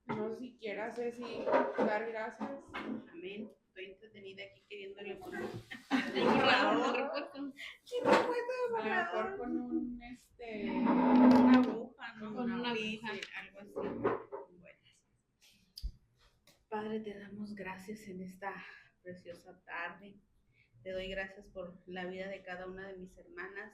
No sé si quieras, Ceci, dar gracias. Amén. Estoy entretenida aquí queriéndole poner el borrador. A lo mejor con una aguja, ¿no? Con una Sí, aguja. sí, algo así. Bueno. Padre, te damos gracias en esta preciosa tarde. Te doy gracias por la vida de cada una de mis hermanas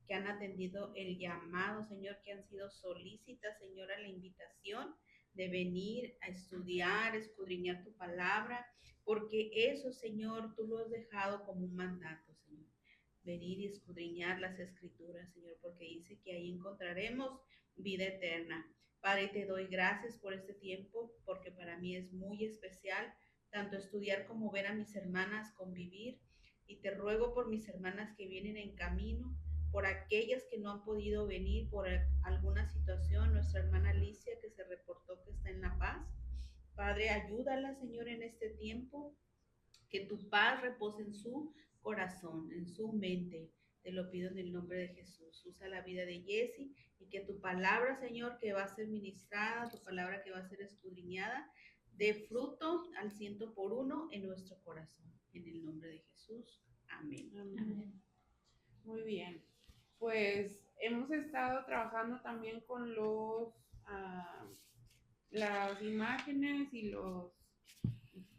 que han atendido el llamado, Señor, que han sido solícitas, Señor, a la invitación de venir a estudiar, escudriñar tu palabra, porque eso, Señor, tú lo has dejado como un mandato, Señor. Venir y escudriñar las escrituras, Señor, porque dice que ahí encontraremos vida eterna. Padre, te doy gracias por este tiempo, porque para mí es muy especial, tanto estudiar como ver a mis hermanas convivir. Y te ruego por mis hermanas que vienen en camino, por aquellas que no han podido venir por alguna situación, nuestra hermana Alicia que se reportó que está en La Paz. Padre, ayúdala, Señor, en este tiempo, que tu paz repose en su corazón, en su mente. Te lo pido en el nombre de Jesús. Usa la vida de Jessie y que tu palabra, Señor, que va a ser ministrada, tu palabra que va a ser escudriñada, dé fruto al 100 por 1 en nuestro corazón. En el nombre de Jesús. Amén. Amén. Muy bien. Pues hemos estado trabajando también con las imágenes y los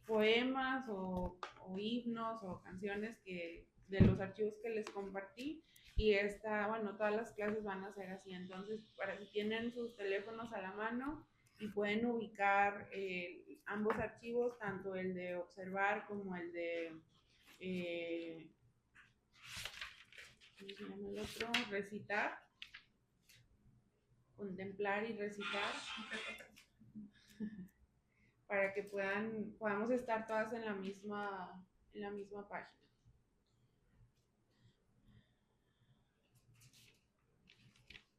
poemas o himnos o canciones de los archivos que les compartí. Y todas las clases van a ser así. Entonces, para si tienen sus teléfonos a la mano y pueden ubicar ambos archivos, tanto el de observar como el de ¿cómo se llama el otro? Recitar, contemplar y recitar, para que podamos estar todas en la misma página.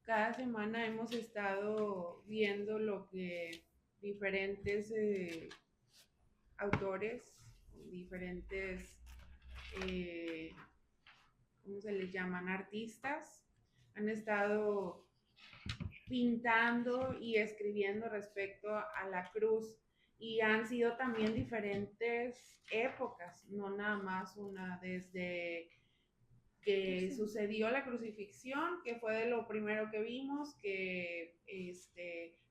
Cada semana hemos estado viendo lo que diferentes autores, diferentes, ¿cómo se les llaman? Artistas, han estado pintando y escribiendo respecto a la cruz, y han sido también diferentes épocas, no nada más una, desde que sucedió la crucifixión, que fue de lo primero que vimos, que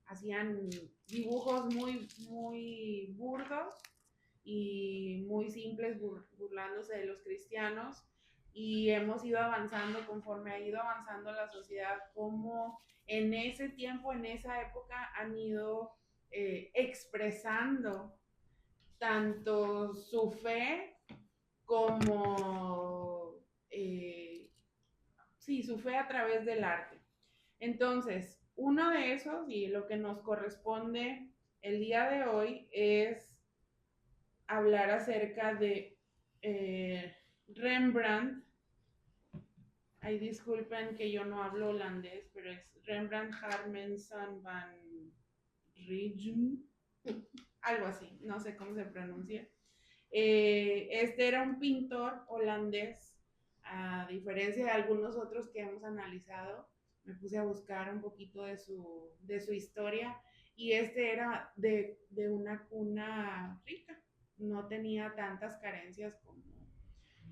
hacían dibujos muy, muy burdos y muy simples, burlándose de los cristianos, y hemos ido avanzando conforme ha ido avanzando la sociedad, como en ese tiempo, en esa época, han ido expresando tanto su fe como su fe a través del arte. Entonces, uno de esos, y lo que nos corresponde el día de hoy, es hablar acerca de Rembrandt. Ay, disculpen que yo no hablo holandés, pero es Rembrandt Harmenson van Rijn, algo así, no sé cómo se pronuncia. Este era un pintor holandés, a diferencia de algunos otros que hemos analizado. Me puse a buscar un poquito de su historia, y este era de una cuna rica, no tenía tantas carencias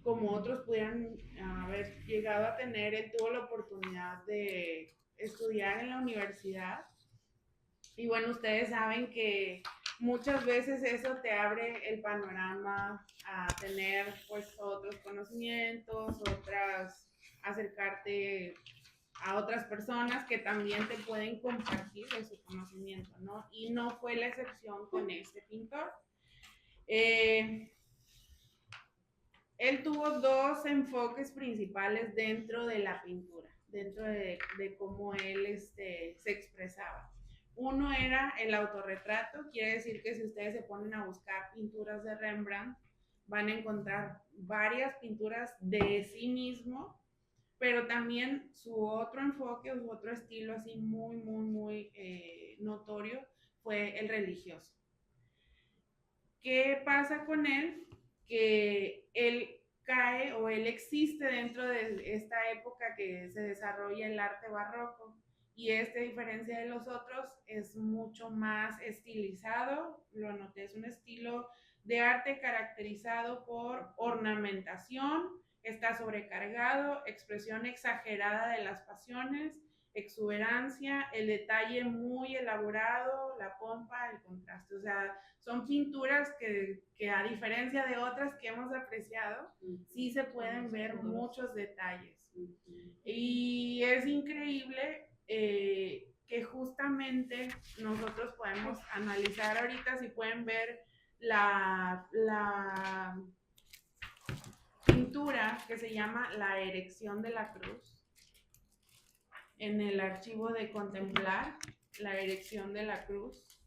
como otros pudieran haber llegado a tener. Él tuvo la oportunidad de estudiar en la universidad, y bueno, ustedes saben que muchas veces eso te abre el panorama a tener pues otros conocimientos, acercarte a otras personas que también te pueden compartir de su conocimiento, ¿no? Y no fue la excepción con este pintor. Él tuvo dos enfoques principales dentro de la pintura, dentro de cómo él se expresaba. Uno era el autorretrato, quiere decir que si ustedes se ponen a buscar pinturas de Rembrandt, van a encontrar varias pinturas de sí mismo, pero también su otro enfoque, su otro estilo así muy, muy, muy notorio fue el religioso. ¿Qué pasa con él? Que él cae, o él existe dentro de esta época que se desarrolla el arte barroco, y a diferencia de los otros, es mucho más estilizado. Lo anoté, es un estilo de arte caracterizado por ornamentación, está sobrecargado, expresión exagerada de las pasiones, exuberancia, el detalle muy elaborado, la pompa, el contraste. O sea, son pinturas que a diferencia de otras que hemos apreciado, sí se pueden ver muchos detalles. Y es increíble que justamente nosotros podemos analizar ahorita, si pueden ver la pintura que se llama La erección de la cruz, en el archivo de Contemplar, La erección de la cruz.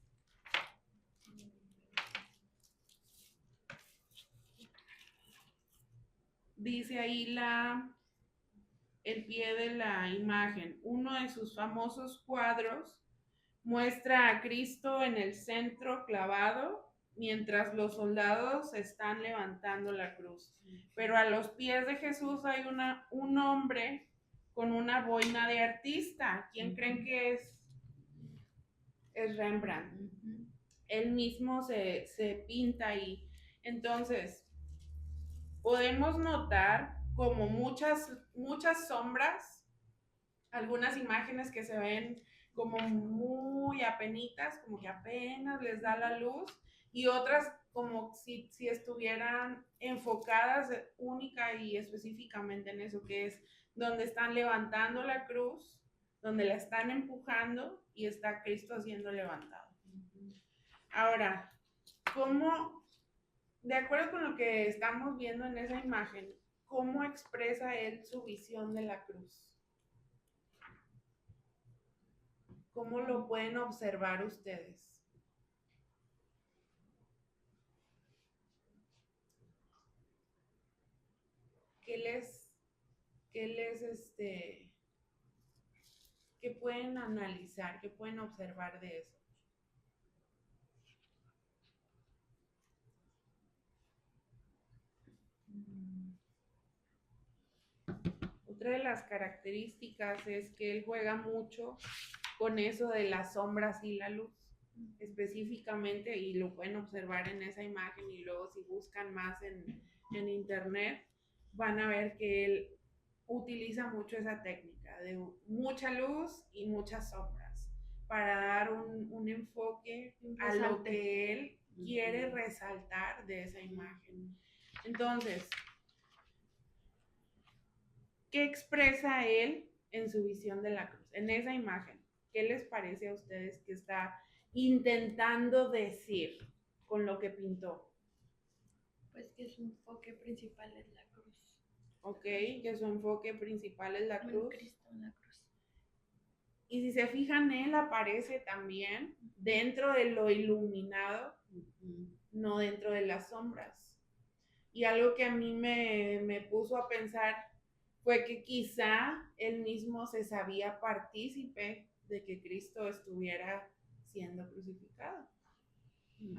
Dice ahí el pie de la imagen. Uno de sus famosos cuadros muestra a Cristo en el centro clavado, mientras los soldados están levantando la cruz. Pero a los pies de Jesús hay un hombre con una boina de artista. ¿Quién creen que es? Es Rembrandt. Él mismo se pinta ahí. Entonces, podemos notar como muchas sombras, algunas imágenes que se ven como muy apenitas, como que apenas les da la luz, y otras como si estuvieran enfocadas única y específicamente en eso, que es donde están levantando la cruz, donde la están empujando y está Cristo siendo levantado. Ahora, ¿cómo, de acuerdo con lo que estamos viendo en esa imagen, cómo expresa él su visión de la cruz? ¿Cómo lo pueden observar ustedes? ¿Qué pueden analizar? ¿Qué pueden observar de eso? Otra de las características es que él juega mucho con eso de las sombras y la luz, específicamente, y lo pueden observar en esa imagen, y luego si buscan más en internet, van a ver que él utiliza mucho esa técnica de mucha luz y muchas sombras para dar un enfoque a lo que él quiere resaltar de esa imagen. Entonces, ¿qué expresa él en su visión de la cruz, en esa imagen? ¿Qué les parece a ustedes que está intentando decir con lo que pintó? Pues que su enfoque principal es la cruz. Ok, que su enfoque principal es la cruz. Cristo en la cruz. Y si se fijan, él aparece también dentro de lo iluminado, no dentro de las sombras. Y algo que a mí me puso a pensar fue que quizá él mismo se sabía partícipe de que Cristo estuviera siendo crucificado.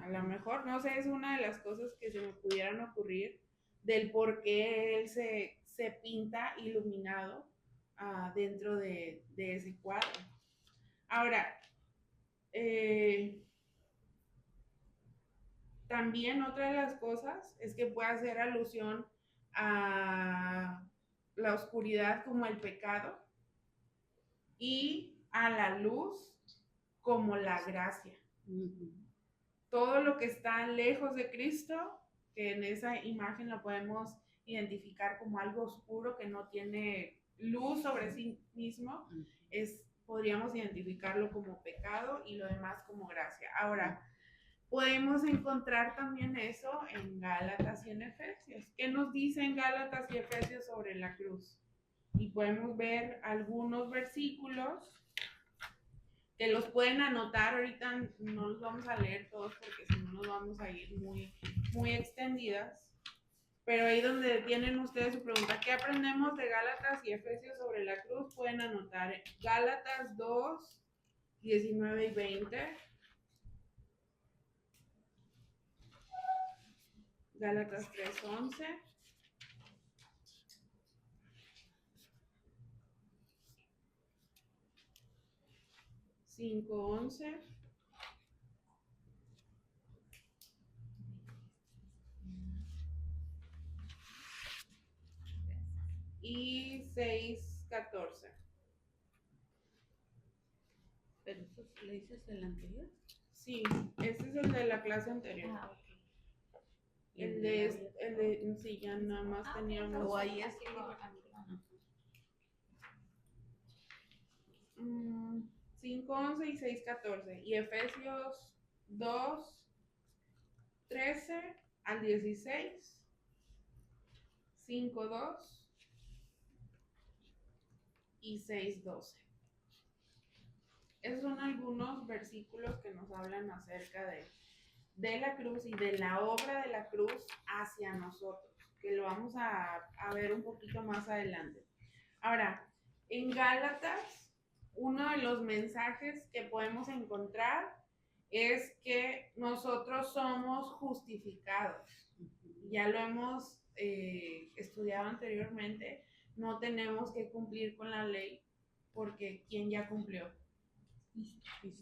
A lo mejor, no sé, es una de las cosas que se me pudieran ocurrir del por qué él se pinta iluminado dentro de ese cuadro. Ahora, también otra de las cosas es que puede hacer alusión a la oscuridad como el pecado y a la luz como la gracia. Todo lo que está lejos de Cristo, que en esa imagen lo podemos identificar como algo oscuro que no tiene luz sobre sí mismo, podríamos identificarlo como pecado y lo demás como gracia. Ahora, podemos encontrar también eso en Gálatas y en Efesios. ¿Qué nos dicen Gálatas y Efesios sobre la cruz? Y podemos ver algunos versículos que los pueden anotar. Ahorita no los vamos a leer todos porque si no nos vamos a ir muy, muy extendidas. Pero ahí donde tienen ustedes su pregunta, ¿qué aprendemos de Gálatas y Efesios sobre la cruz? Pueden anotar Gálatas 2, 19 y 20. Gálatas 3, 11. 5:11 y 6:14. ¿Pero eso le dices el anterior? Sí, este es el de la clase anterior. Ah, ok. Sí, ya nada más teníamos. O ahí es. 5:11 y 6:14. Y Efesios 2:13 al 16, 5:2 y 6:12. Esos son algunos versículos que nos hablan acerca de la cruz y de la obra de la cruz hacia nosotros, que lo vamos a ver un poquito más adelante. Ahora, en Gálatas, uno de los mensajes que podemos encontrar es que nosotros somos justificados. Ya lo hemos estudiado anteriormente, no tenemos que cumplir con la ley porque ¿quién ya cumplió?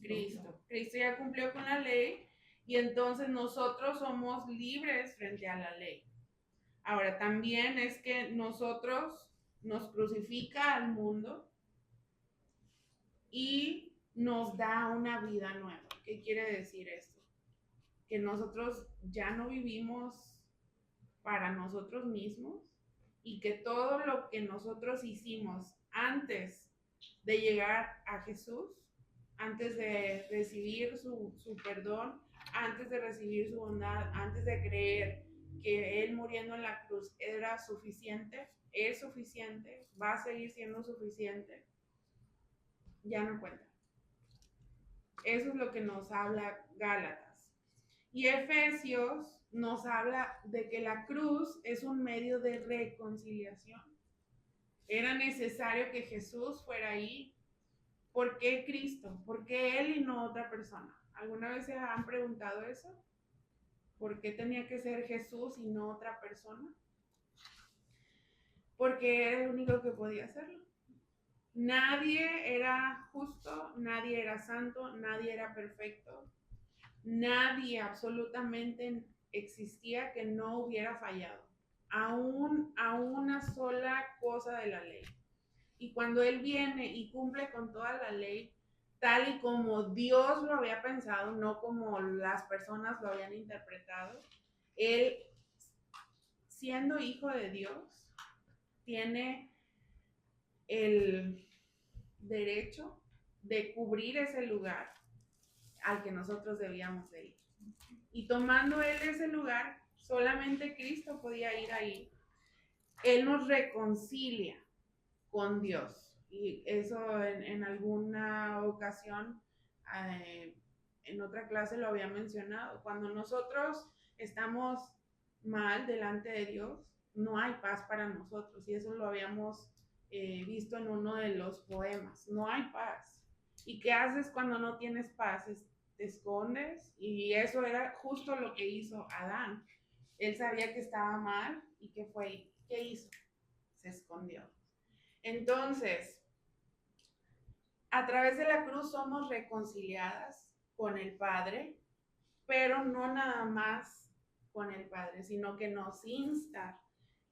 Cristo. Cristo ya cumplió con la ley y entonces nosotros somos libres frente a la ley. Ahora, también es que nosotros nos crucifica al mundo y nos da una vida nueva. ¿Qué quiere decir esto? Que nosotros ya no vivimos para nosotros mismos y que todo lo que nosotros hicimos antes de llegar a Jesús, antes de recibir su perdón, antes de recibir su bondad, antes de creer que Él muriendo en la cruz era suficiente, es suficiente, va a seguir siendo suficiente, ya no cuenta. Eso es lo que nos habla Gálatas. Y Efesios nos habla de que la cruz es un medio de reconciliación. Era necesario que Jesús fuera ahí. ¿Por qué Cristo? ¿Por qué Él y no otra persona? ¿Alguna vez se han preguntado eso? ¿Por qué tenía que ser Jesús y no otra persona? Porque era el único que podía hacerlo. Nadie era justo, nadie era santo, nadie era perfecto. Nadie absolutamente existía que no hubiera fallado a una sola cosa de la ley. Y cuando Él viene y cumple con toda la ley, tal y como Dios lo había pensado, no como las personas lo habían interpretado, Él, siendo hijo de Dios, tiene el derecho de cubrir ese lugar al que nosotros debíamos de ir. Y tomando Él ese lugar, solamente Cristo podía ir ahí. Él nos reconcilia con Dios. Y eso en alguna ocasión, en otra clase lo había mencionado. Cuando nosotros estamos mal delante de Dios, no hay paz para nosotros. Y eso lo habíamos visto en uno de los poemas. No hay paz. ¿Y qué haces cuando no tienes paz? Te escondes. Y eso era justo lo que hizo Adán. Él sabía que estaba mal y ¿qué hizo? Se escondió. Entonces, a través de la cruz somos reconciliadas con el Padre, pero no nada más con el Padre, sino que nos insta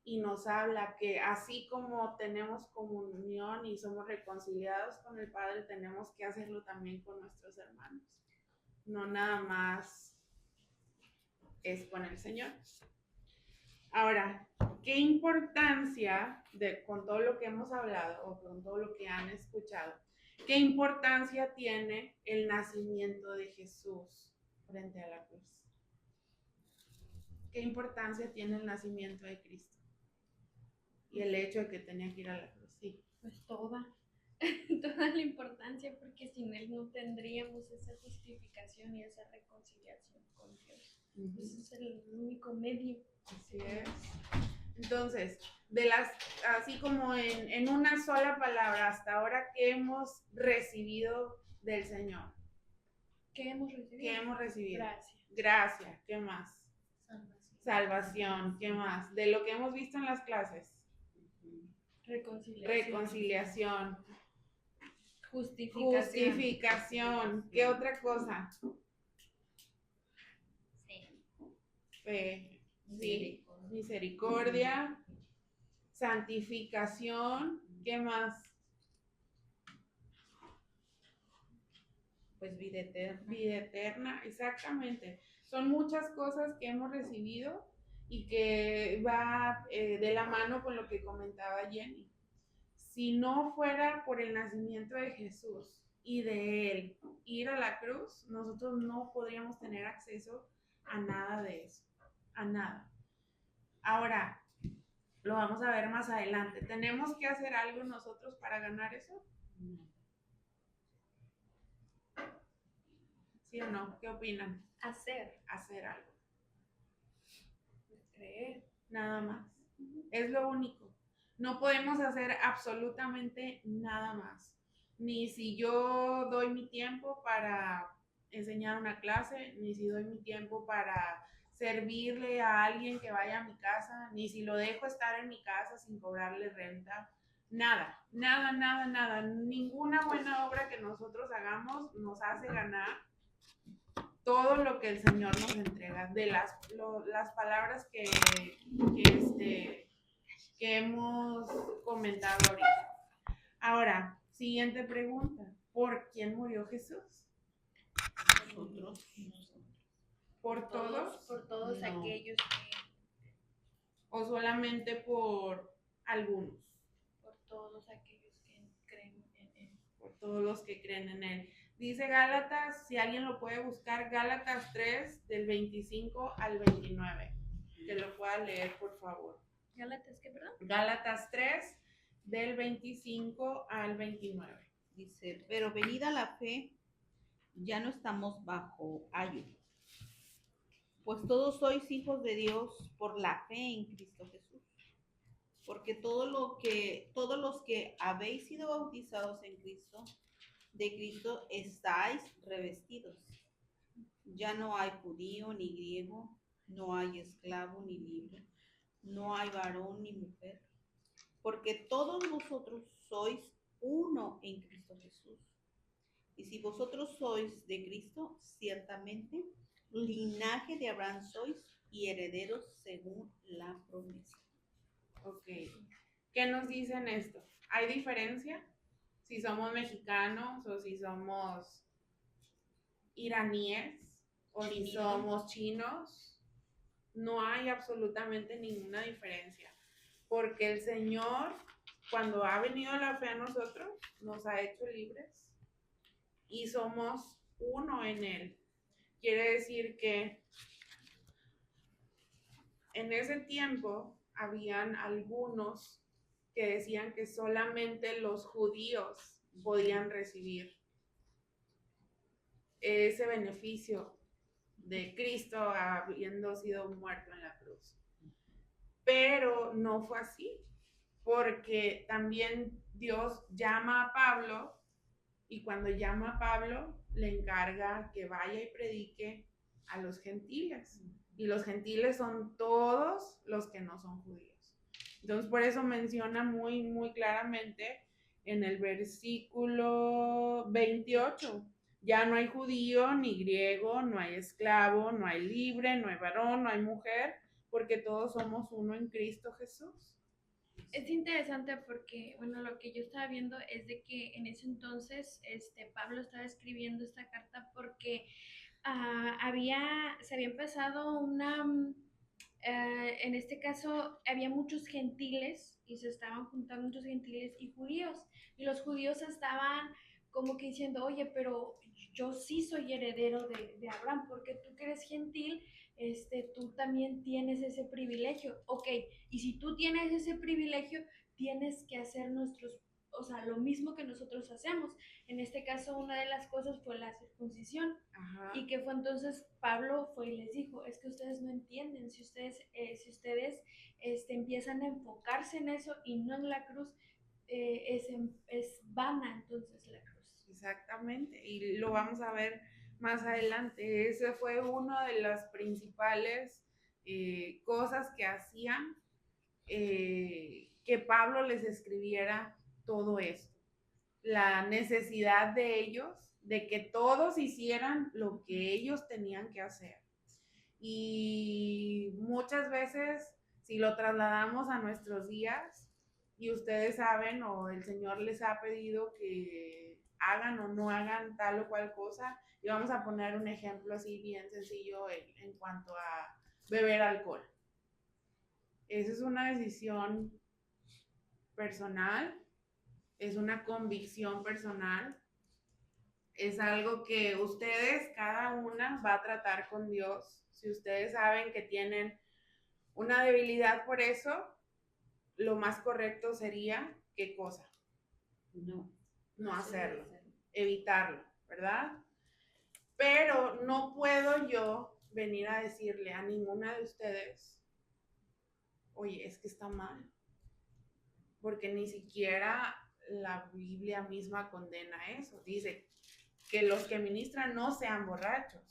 y nos habla que así como tenemos comunión y somos reconciliados con el Padre, tenemos que hacerlo también con nuestros hermanos. No nada más es con el Señor. Ahora, ¿qué importancia, con todo lo que hemos hablado o con todo lo que han escuchado, qué importancia tiene el nacimiento de Jesús frente a la cruz? ¿Qué importancia tiene el nacimiento de Cristo? Y el hecho de que tenía que ir a la cruz, sí. Pues toda la importancia, porque sin Él no tendríamos esa justificación y esa reconciliación con Dios. Ese es el único medio. Así es. Entonces, así como en una sola palabra, hasta ahora, ¿qué hemos recibido del Señor? ¿Qué hemos recibido? ¿Qué hemos recibido? Gracias. Gracia. ¿Qué más? Salvación. ¿Qué más? De lo que hemos visto en las clases. Reconciliación. Justificación. ¿Qué otra cosa? Fe. Sí. Misericordia. Santificación. ¿Qué más? Pues vida eterna. Vida eterna, exactamente. Son muchas cosas que hemos recibido y que va de la mano con lo que comentaba Jenny. Si no fuera por el nacimiento de Jesús y de Él ir a la cruz, nosotros no podríamos tener acceso a nada de eso, a nada. Ahora, lo vamos a ver más adelante. ¿Tenemos que hacer algo nosotros para ganar eso? ¿Sí o no? ¿Qué opinan? Hacer algo. creer. Nada más. Es lo único. No podemos hacer absolutamente nada más. Ni si yo doy mi tiempo para enseñar una clase, ni si doy mi tiempo para servirle a alguien que vaya a mi casa, ni si lo dejo estar en mi casa sin cobrarle renta. Nada, nada, nada, nada. Ninguna buena obra que nosotros hagamos nos hace ganar todo lo que el Señor nos entrega, de las palabras que hemos comentado ahorita. Ahora, siguiente pregunta. ¿Por quién murió Jesús? Nosotros. ¿Por todos? Por todos No. aquellos ¿O solamente por algunos? por todos aquellos que creen en Él. Por todos los que creen en Él. Dice Gálatas, si alguien lo puede buscar, Gálatas 3, del 25 al 29. Que lo pueda leer, por favor. ¿Gálatas qué, perdón? Gálatas 3, del 25 al 29. Dice, pero venida la fe, ya no estamos bajo ayo. Pues todos sois hijos de Dios por la fe en Cristo Jesús. Porque todos los que habéis sido bautizados en Cristo, de Cristo estáis revestidos. Ya no hay judío ni griego, no hay esclavo ni libre, no hay varón ni mujer, porque todos vosotros sois uno en Cristo Jesús. Y si vosotros sois de Cristo, ciertamente linaje de Abraham sois y herederos según la promesa. Ok. ¿Qué nos dicen esto? ¿Hay diferencia? Si somos mexicanos o si somos iraníes o si somos chinos, no hay absolutamente ninguna diferencia. Porque el Señor, cuando ha venido la fe a nosotros, nos ha hecho libres y somos uno en Él. Quiere decir que en ese tiempo habían algunos que decían que solamente los judíos podían recibir ese beneficio de Cristo habiendo sido muerto en la cruz. Pero no fue así, porque también Dios llama a Pablo y cuando llama a Pablo le encarga que vaya y predique a los gentiles. Y los gentiles son todos los que no son judíos. Entonces, por eso menciona muy, muy claramente en el versículo 28, ya no hay judío ni griego, no hay esclavo, no hay libre, no hay varón, no hay mujer, porque todos somos uno en Cristo Jesús. Es interesante porque, bueno, lo que yo estaba viendo es de que en ese entonces Pablo estaba escribiendo esta carta porque se había empezado en este caso había muchos gentiles y se estaban juntando muchos gentiles y judíos. Y los judíos estaban como que diciendo, oye, pero yo sí soy heredero de Abraham, porque tú que eres gentil, tú también tienes ese privilegio. Ok, y si tú tienes ese privilegio, tienes que hacer lo mismo que nosotros hacemos. En este caso, una de las cosas fue la circuncisión. Ajá. Y que fue entonces Pablo fue y les dijo, es que ustedes no entienden, si ustedes empiezan a enfocarse en eso y no en la cruz, es vana entonces la cruz. Exactamente, y lo vamos a ver más adelante. Ese fue una de las principales cosas que hacían que Pablo les escribiera todo esto. la necesidad de ellos, de que todos hicieran lo que ellos tenían que hacer. Y muchas veces, si lo trasladamos a nuestros días, y ustedes saben o el Señor les ha pedido que hagan o no hagan tal o cual cosa, y vamos a poner un ejemplo así bien sencillo en cuanto a beber alcohol. Esa es una decisión personal, es una convicción personal, es algo que ustedes, cada una, va a tratar con Dios. Si ustedes saben que tienen una debilidad por eso, lo más correcto sería, ¿qué cosa? No hacerlo, evitarlo, ¿verdad? Pero no puedo yo venir a decirle a ninguna de ustedes, oye, es que está mal, porque ni siquiera la Biblia misma condena eso. Dice que los que ministran no sean borrachos.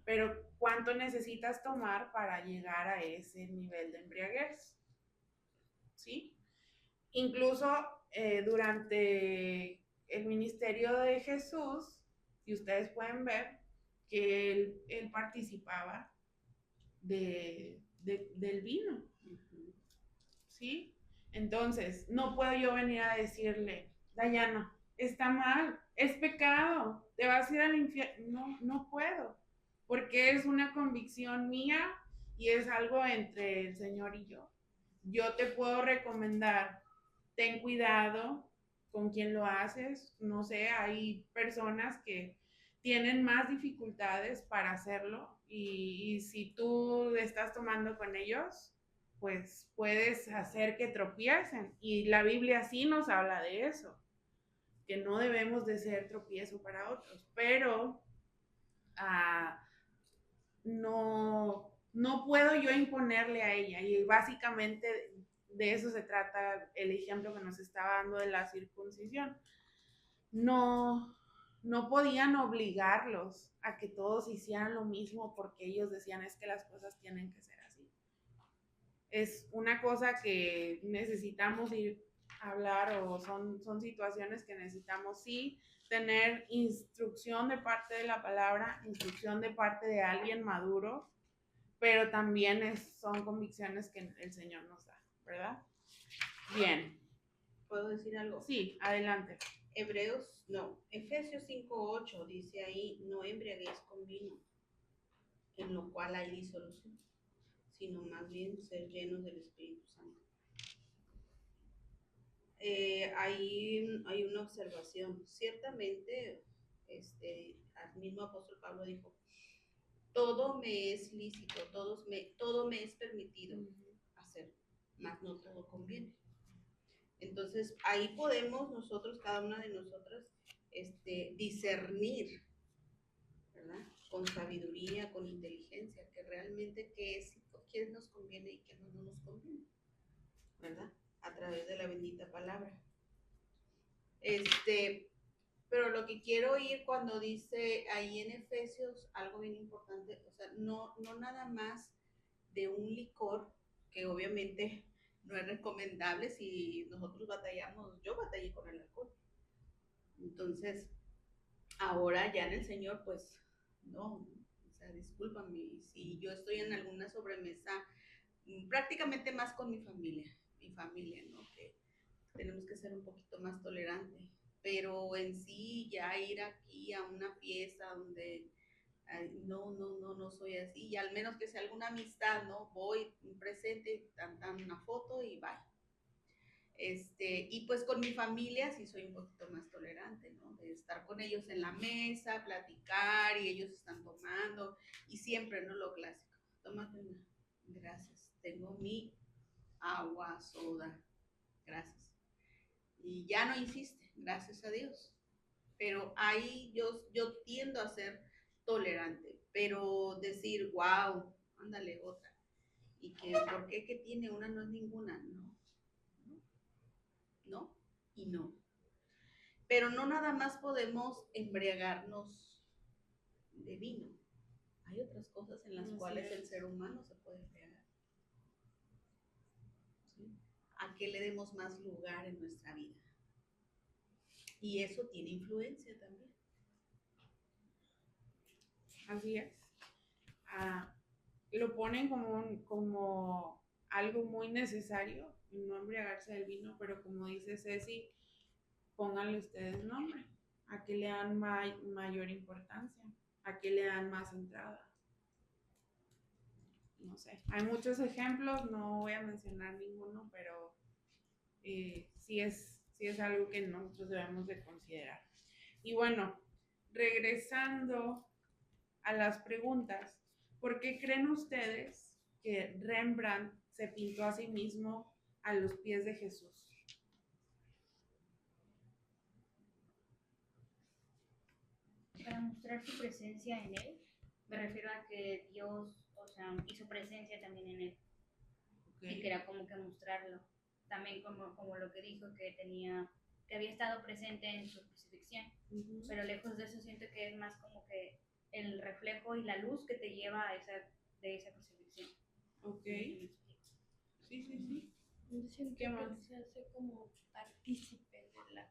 Pero ¿cuánto necesitas tomar para llegar a ese nivel de embriaguez? ¿Sí? Incluso durante el ministerio de Jesús, y ustedes pueden ver que él participaba del vino. ¿Sí? Entonces, no puedo yo venir a decirle, Dayana, está mal, es pecado, te vas a ir al infierno. No, no puedo, porque es una convicción mía y es algo entre el Señor y yo. Yo te puedo recomendar, ten cuidado con quién lo haces. No sé, hay personas que tienen más dificultades para hacerlo y si tú estás tomando con ellos, pues puedes hacer que tropiecen. Y la Biblia sí nos habla de eso, que no debemos de ser tropiezo para otros, pero no puedo yo imponerle a ella. Y básicamente de eso se trata el ejemplo que nos estaba dando de la circuncisión. No podían obligarlos a que todos hicieran lo mismo porque ellos decían es que las cosas tienen que ser así. Es una cosa que necesitamos ir a hablar o son situaciones que necesitamos sí tener instrucción de parte de la palabra, instrucción de parte de alguien maduro, pero también son convicciones que el Señor nos da, ¿verdad? Bien. ¿Puedo decir algo? Sí, adelante. Efesios 5:8 dice ahí, no embriaguéis con vino, en lo cual hay disolución, sino más bien ser llenos del Espíritu Santo. Hay una observación. Ciertamente, el mismo apóstol Pablo dijo, todo me es lícito, todo me es permitido hacer, mas no todo conviene. Entonces, ahí podemos nosotros, cada una de nosotras, discernir, ¿verdad? Con sabiduría, con inteligencia, que realmente qué nos conviene y qué no nos conviene, ¿verdad? A través de la bendita palabra. Pero lo que quiero oír cuando dice ahí en Efesios algo bien importante, o sea, no nada más de un licor, que obviamente no es recomendable si nosotros batallamos, yo batallé con el alcohol. Entonces, ahora ya en el Señor, pues, no, o sea, discúlpame, si yo estoy en alguna sobremesa, prácticamente más con mi familia, ¿no? Que tenemos que ser un poquito más tolerantes, pero en sí ya ir aquí a una fiesta donde no soy así, y al menos que sea alguna amistad, ¿no? Voy presente, dan una foto y bye. Y pues con mi familia sí soy un poquito más tolerante, ¿no? De estar con ellos en la mesa, platicar y ellos están tomando y siempre, ¿no? Lo clásico, tómate una, gracias, tengo mi agua, soda, gracias. Y ya no insiste, gracias a Dios. Pero ahí yo tiendo a ser tolerante, pero decir, wow, ándale otra. Y que, ¿por qué que tiene una no es ninguna? No y no. Pero no nada más podemos embriagarnos de vino. Hay otras cosas en las cuales el ser humano se puede embriagar. ¿Sí? ¿A qué le demos más lugar en nuestra vida? Y eso tiene influencia también. Así es. Lo ponen como algo muy necesario, no embriagarse del vino, pero como dice Ceci, pónganle ustedes nombre. ¿A qué le dan mayor importancia? ¿A qué le dan más entrada? No sé. Hay muchos ejemplos, no voy a mencionar ninguno, pero sí es algo que nosotros debemos de considerar. Y bueno, regresando a las preguntas, ¿por qué creen ustedes que Rembrandt se pintó a sí mismo a los pies de Jesús? Para mostrar su presencia en él, me refiero a que Dios, o sea, hizo presencia también en él. Y que era como que mostrarlo. También como lo que dijo que había estado presente en su crucifixión. Pero lejos de eso siento que es más como que el reflejo y la luz que te lleva de esa crucifixión. Ok. Sí. Yo siento ¿Qué más? que se hace como partícipe de la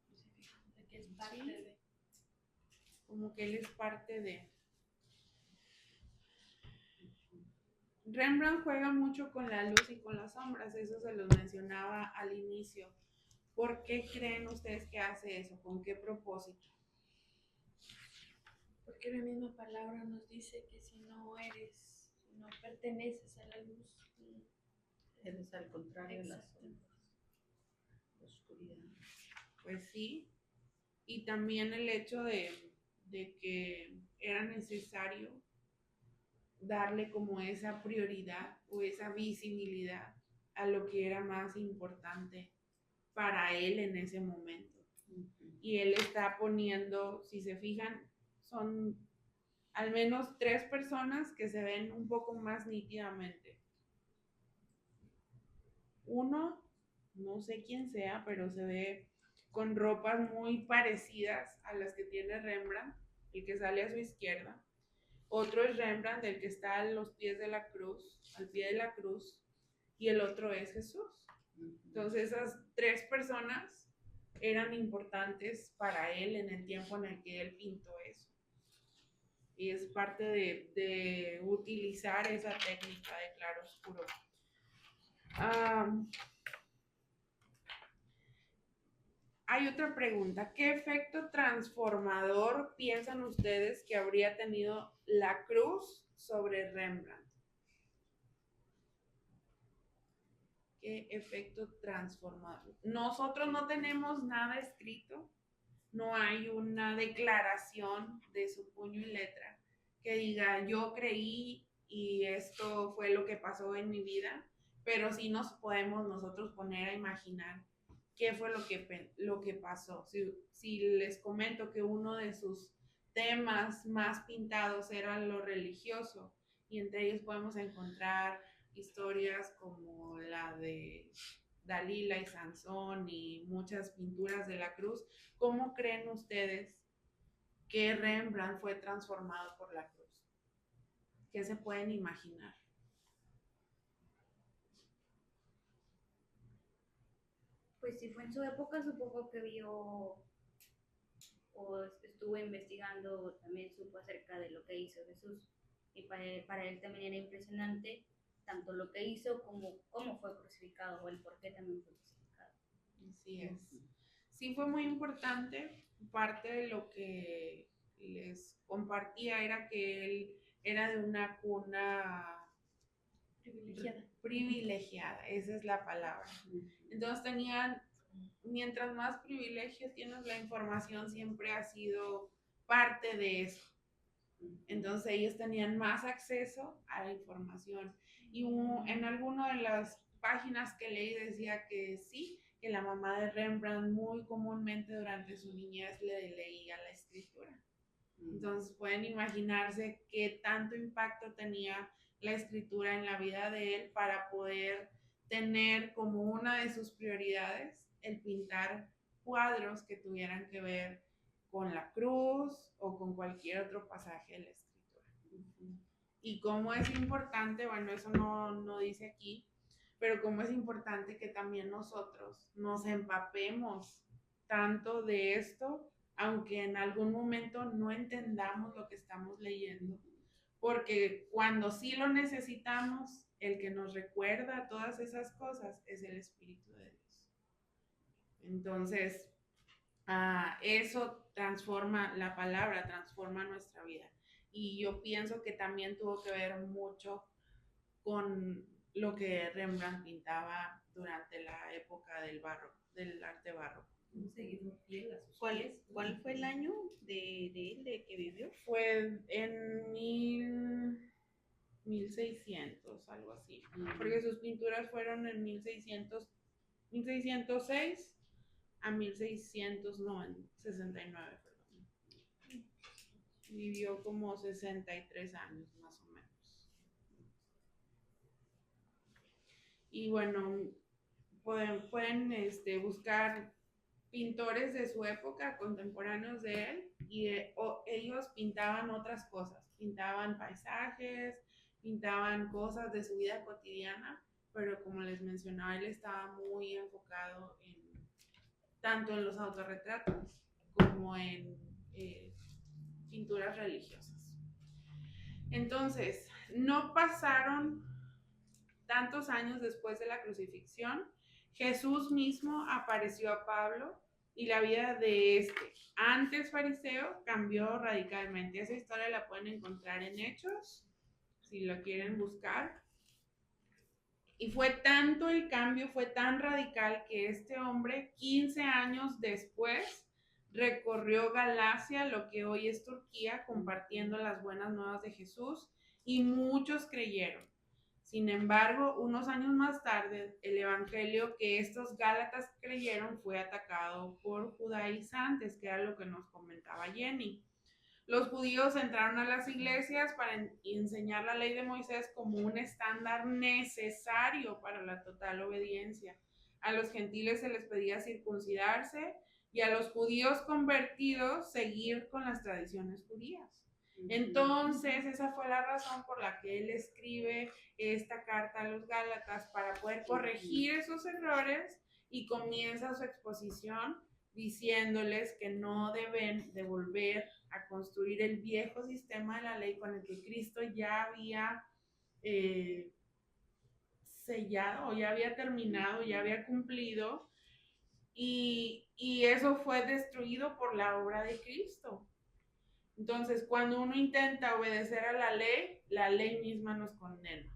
crucifixión, de que es parte de. Como que él es parte de. Rembrandt juega mucho con la luz y con las sombras, eso se los mencionaba al inicio. ¿Por qué creen ustedes que hace eso? ¿Con qué propósito? Porque la misma palabra nos dice que si no perteneces a la luz, Eres al contrario de la exacto. oscuridad. Pues sí, y también el hecho de que era necesario darle como esa prioridad o esa visibilidad a lo que era más importante para él en ese momento. Y él está poniendo, si se fijan, son al menos 3 personas que se ven un poco más nítidamente. Uno, no sé quién sea, pero se ve con ropas muy parecidas a las que tiene Rembrandt, el que sale a su izquierda. Otro es Rembrandt, el que está a los pies de la cruz, al pie de la cruz, y el otro es Jesús. Entonces esas 3 personas eran importantes para él en el tiempo en el que él pintó eso. Y es parte de utilizar esa técnica de claro oscuro. Hay otra pregunta. ¿Qué efecto transformador piensan ustedes que habría tenido la cruz sobre Rembrandt? ¿Qué efecto transformador? Nosotros no tenemos nada escrito, no hay una declaración de su puño y letra que diga yo creí y esto fue lo que pasó en mi vida, pero sí nos podemos nosotros poner a imaginar qué fue lo que pasó. Si les comento que uno de sus temas más pintados era lo religioso, y entre ellos podemos encontrar historias como la de Dalila y Sansón y muchas pinturas de la cruz. ¿Cómo creen ustedes que Rembrandt fue transformado por la cruz? ¿Qué se pueden imaginar? Pues si fue en su época, supongo que vio o estuvo investigando, también supo acerca de lo que hizo Jesús. Y para él también era impresionante tanto lo que hizo como cómo fue crucificado o el por qué también fue crucificado. Así es. Sí fue muy importante. Parte de lo que les compartía era que él era de una cuna privilegiada, esa es la palabra. Entonces tenían, mientras más privilegio tienes, la información siempre ha sido parte de eso. Entonces ellos tenían más acceso a la información. Y en alguna de las páginas que leí decía que sí, que la mamá de Rembrandt muy comúnmente durante su niñez le leía la escritura. Entonces pueden imaginarse qué tanto impacto tenía la escritura en la vida de él para poder tener como una de sus prioridades el pintar cuadros que tuvieran que ver con la cruz o con cualquier otro pasaje de la escritura. Y cómo es importante, bueno, eso no dice aquí, pero cómo es importante que también nosotros nos empapemos tanto de esto, aunque en algún momento no entendamos lo que estamos leyendo, porque cuando sí lo necesitamos, el que nos recuerda todas esas cosas es el Espíritu de Dios. Entonces, eso transforma, la palabra transforma nuestra vida. Y yo pienso que también tuvo que ver mucho con lo que Rembrandt pintaba durante la época del barroco, del arte barroco. ¿Cuál fue el año de él, de que vivió? Fue en 1600, algo así, porque sus pinturas fueron en 1606 a 1669, perdón. Vivió como 63 años más o menos. Y bueno, pueden buscar pintores de su época, contemporáneos de él, y ellos pintaban otras cosas, pintaban paisajes, pintaban cosas de su vida cotidiana, pero como les mencionaba, él estaba muy enfocado tanto en los autorretratos como en pinturas religiosas. Entonces, no pasaron tantos años después de la crucifixión, Jesús mismo apareció a Pablo y la vida de antes fariseo, cambió radicalmente. Esa historia la pueden encontrar en Hechos, si lo quieren buscar. Y fue tanto el cambio, fue tan radical que este hombre, 15 años después, recorrió Galacia, lo que hoy es Turquía, compartiendo las buenas nuevas de Jesús, y muchos creyeron. Sin embargo, unos años más tarde, el evangelio que estos gálatas creyeron fue atacado por judaizantes, que era lo que nos comentaba Jenny. Los judíos entraron a las iglesias para enseñar la ley de Moisés como un estándar necesario para la total obediencia. A los gentiles se les pedía circuncidarse y a los judíos convertidos seguir con las tradiciones judías. Entonces, esa fue la razón por la que él escribe esta carta a los Gálatas, para poder corregir esos errores, y comienza su exposición diciéndoles que no deben de volver a construir el viejo sistema de la ley con el que Cristo ya había sellado, ya había terminado, ya había cumplido, y eso fue destruido por la obra de Cristo. Entonces, cuando uno intenta obedecer a la ley misma nos condena.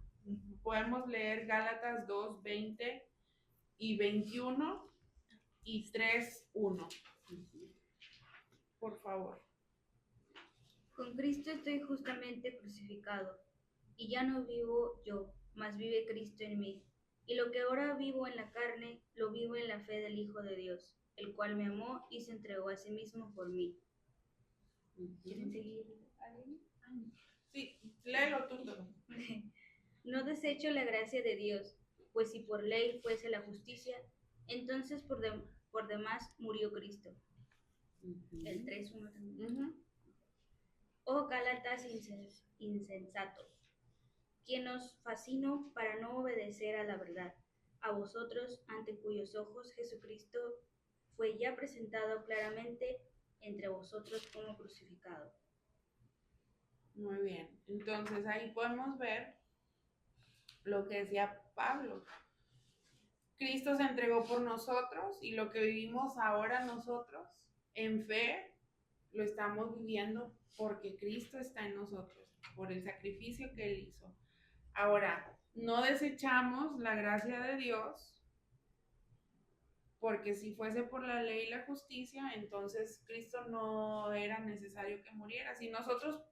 Podemos leer Gálatas 2, 20 y 21 y 3, 1. Por favor. Con Cristo estoy justamente crucificado, y ya no vivo yo, mas vive Cristo en mí. Y lo que ahora vivo en la carne, lo vivo en la fe del Hijo de Dios, el cual me amó y se entregó a sí mismo por mí. ¿Quieren seguir? Sí, léelo tú todo. No desecho la gracia de Dios, pues si por ley fuese la justicia, entonces por demás murió Cristo. El 3:1 también. Oh Gálatas insensatos, quien os fascinó para no obedecer a la verdad, a vosotros ante cuyos ojos Jesucristo fue ya presentado claramente entre vosotros como crucificado. Muy bien, entonces ahí podemos ver lo que decía Pablo. Cristo se entregó por nosotros, y lo que vivimos ahora nosotros en fe lo estamos viviendo porque Cristo está en nosotros, por el sacrificio que Él hizo. Ahora, no desechamos la gracia de Dios, porque si fuese por la ley y la justicia, entonces Cristo no era necesario que muriera. Si nosotros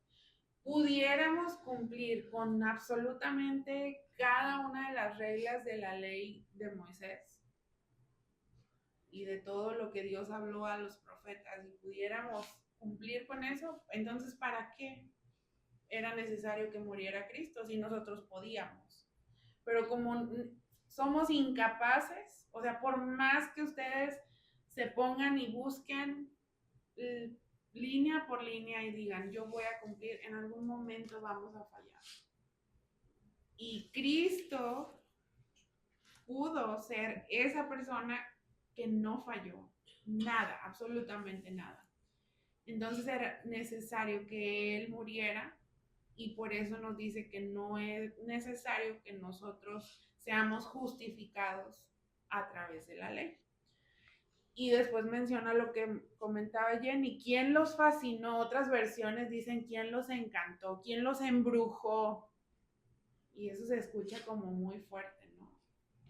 pudiéramos cumplir con absolutamente cada una de las reglas de la ley de Moisés y de todo lo que Dios habló a los profetas, y pudiéramos cumplir con eso, entonces ¿para qué era necesario que muriera Cristo si nosotros podíamos? Pero como somos incapaces, o sea, por más que ustedes se pongan y busquen línea por línea y digan, yo voy a cumplir, en algún momento vamos a fallar. Y Cristo pudo ser esa persona que no falló. nada, absolutamente nada. Entonces era necesario que Él muriera y por eso nos dice que no es necesario que nosotros seamos justificados a través de la ley. Y después menciona lo que comentaba Jenny, ¿quién los fascinó? Otras versiones dicen quién los encantó, quién los embrujó. Y eso se escucha como muy fuerte, ¿no?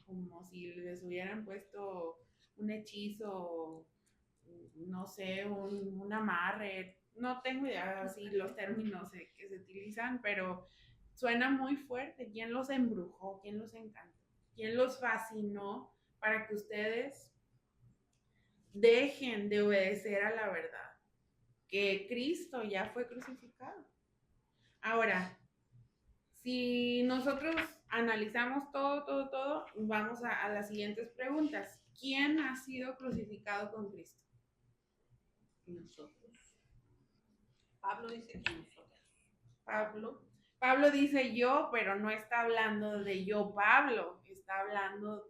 Como si les hubieran puesto un hechizo, no sé, un amarre. No tengo idea así los términos que se utilizan, pero suena muy fuerte. ¿Quién los embrujó? ¿Quién los encantó? ¿Quién los fascinó para que ustedes dejen de obedecer a la verdad? Que Cristo ya fue crucificado. Ahora, si nosotros analizamos todo, vamos a las siguientes preguntas. ¿Quién ha sido crucificado con Cristo? Nosotros. Pablo dice que nosotros. Pablo dice yo, pero no está hablando de yo, Pablo, está hablando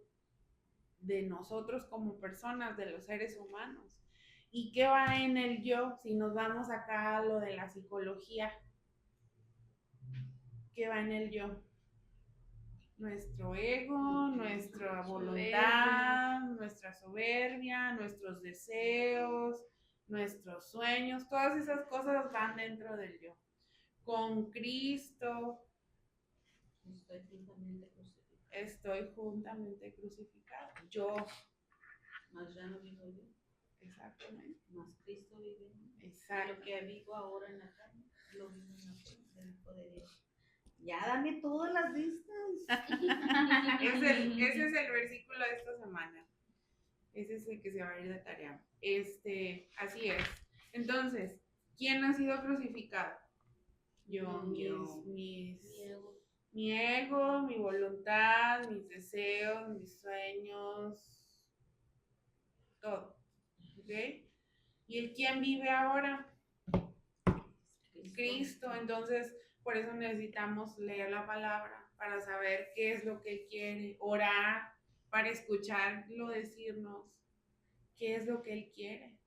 de nosotros como personas, de los seres humanos. ¿Y qué va en el yo? Si nos vamos acá a lo de la psicología, ¿qué va en el yo? Nuestro ego, nuestra voluntad, nuestra soberbia, nuestros deseos, nuestros sueños, todas esas cosas van dentro del yo. Con Cristo estoy juntamente crucificado. Yo. Más ya no vivo yo. Exactamente. Más Cristo vive en mí. Exacto. Lo que vivo ahora en la carne, lo vivo en la fe del Hijo de Dios. Ya dame todas las listas. Ese es el versículo de esta semana. Ese es el que se va a ir de tarea. Así es. Entonces, ¿quién ha sido crucificado? Yo, mi ego, mi voluntad, mis deseos, mis sueños, todo. ¿Ok? ¿Y el quién vive ahora? Cristo. Entonces, por eso necesitamos leer la palabra para saber qué es lo que Él quiere, orar para escucharlo decirnos qué es lo que Él quiere,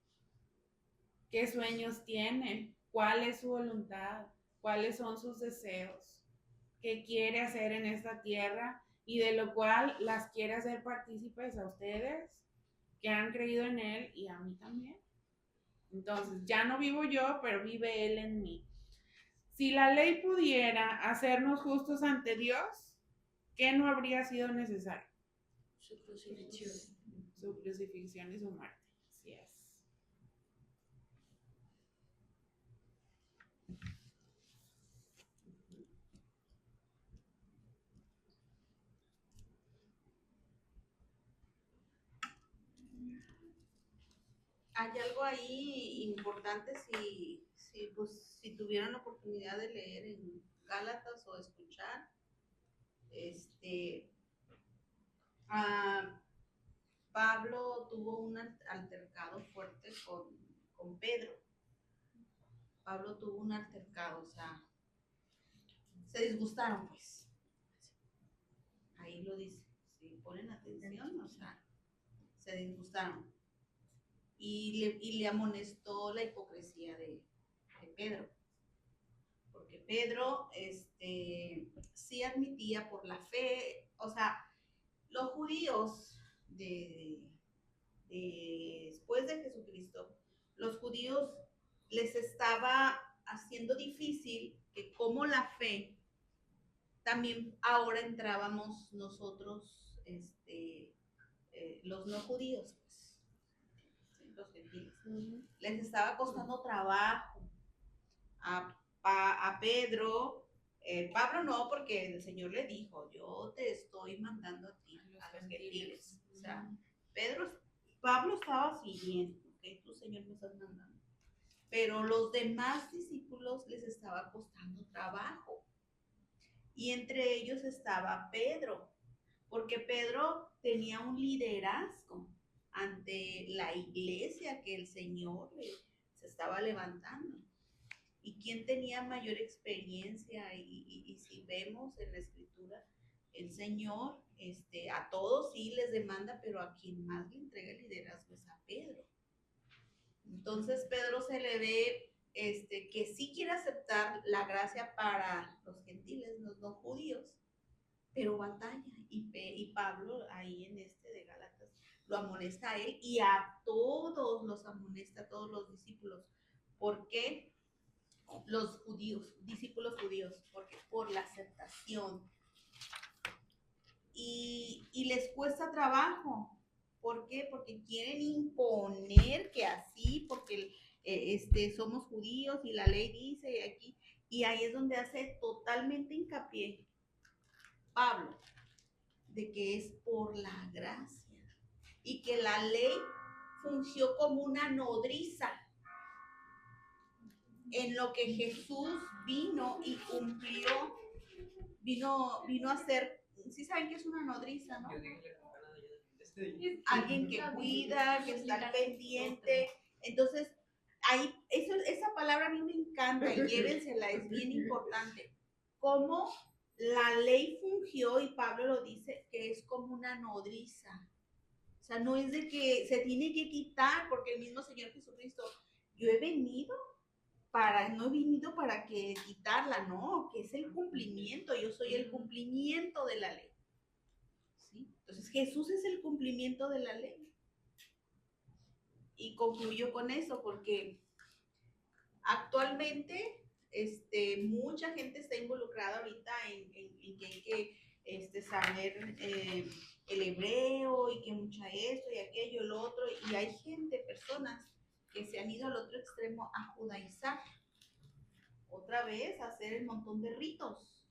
qué sueños tiene, cuál es su voluntad, cuáles son sus deseos, qué quiere hacer en esta tierra y de lo cual las quiere hacer partícipes a ustedes que han creído en Él y a mí también. Entonces, ya no vivo yo, pero vive Él en mí. Si la ley pudiera hacernos justos ante Dios, ¿qué no habría sido necesario? Su crucifixión. Su crucifixión y su muerte. Así es. Hay algo ahí importante si tuvieran la oportunidad de leer en Gálatas o escuchar, Pablo tuvo un altercado fuerte con Pedro. Pablo tuvo un altercado, o sea, se disgustaron, pues. Ahí lo dice, si ponen atención, o sea, se disgustaron. Y le amonestó la hipocresía de Pedro. Porque Pedro sí admitía por la fe, o sea, los judíos después de Jesucristo, los judíos les estaba haciendo difícil que como la fe, también ahora entrábamos nosotros, los no judíos, pues, los gentiles. Les estaba costando trabajo a Pedro. Pablo no, porque el Señor le dijo, yo te estoy mandando a ti, a los gentiles. O sea, Pablo estaba siguiendo, ¿ok? Tú, Señor, me estás mandando. Pero los demás discípulos les estaba costando trabajo. Y entre ellos estaba Pedro, porque Pedro tenía un liderazgo ante la iglesia que el Señor se estaba levantando. ¿Y quién tenía mayor experiencia? Y si vemos en la escritura, el Señor a todos sí les demanda, pero a quien más le entrega el liderazgo es a Pedro. Entonces Pedro se le ve que sí quiere aceptar la gracia para los gentiles, los no judíos, pero batalla. Y Pablo ahí en de Gálatas lo amonesta a él y a todos los amonesta, a todos los discípulos. ¿Por qué? Los judíos, discípulos judíos, porque por la aceptación. Y les cuesta trabajo. ¿Por qué? Porque quieren imponer que así, porque somos judíos y la ley dice y aquí, y ahí es donde hace totalmente hincapié Pablo, de que es por la gracia y que la ley funcionó como una nodriza en lo que Jesús vino y cumplió, vino a ser, ¿sí saben qué es una nodriza, no? Alguien que cuida, que está al pendiente. Entonces, ahí, esa palabra a mí me encanta y llévensela, es bien importante. Cómo la ley fungió, y Pablo lo dice, que es como una nodriza. O sea, no es de que se tiene que quitar, porque el mismo Señor Jesucristo, yo he venido no he venido para que quitarla, no, que es el cumplimiento, yo soy el cumplimiento de la ley. ¿Sí? Entonces Jesús es el cumplimiento de la ley. Y concluyo con eso, porque actualmente mucha gente está involucrada ahorita en que hay que saber el hebreo y que mucha esto y aquello, el otro, y hay personas que se han ido al otro extremo a judaizar, otra vez a hacer el montón de ritos.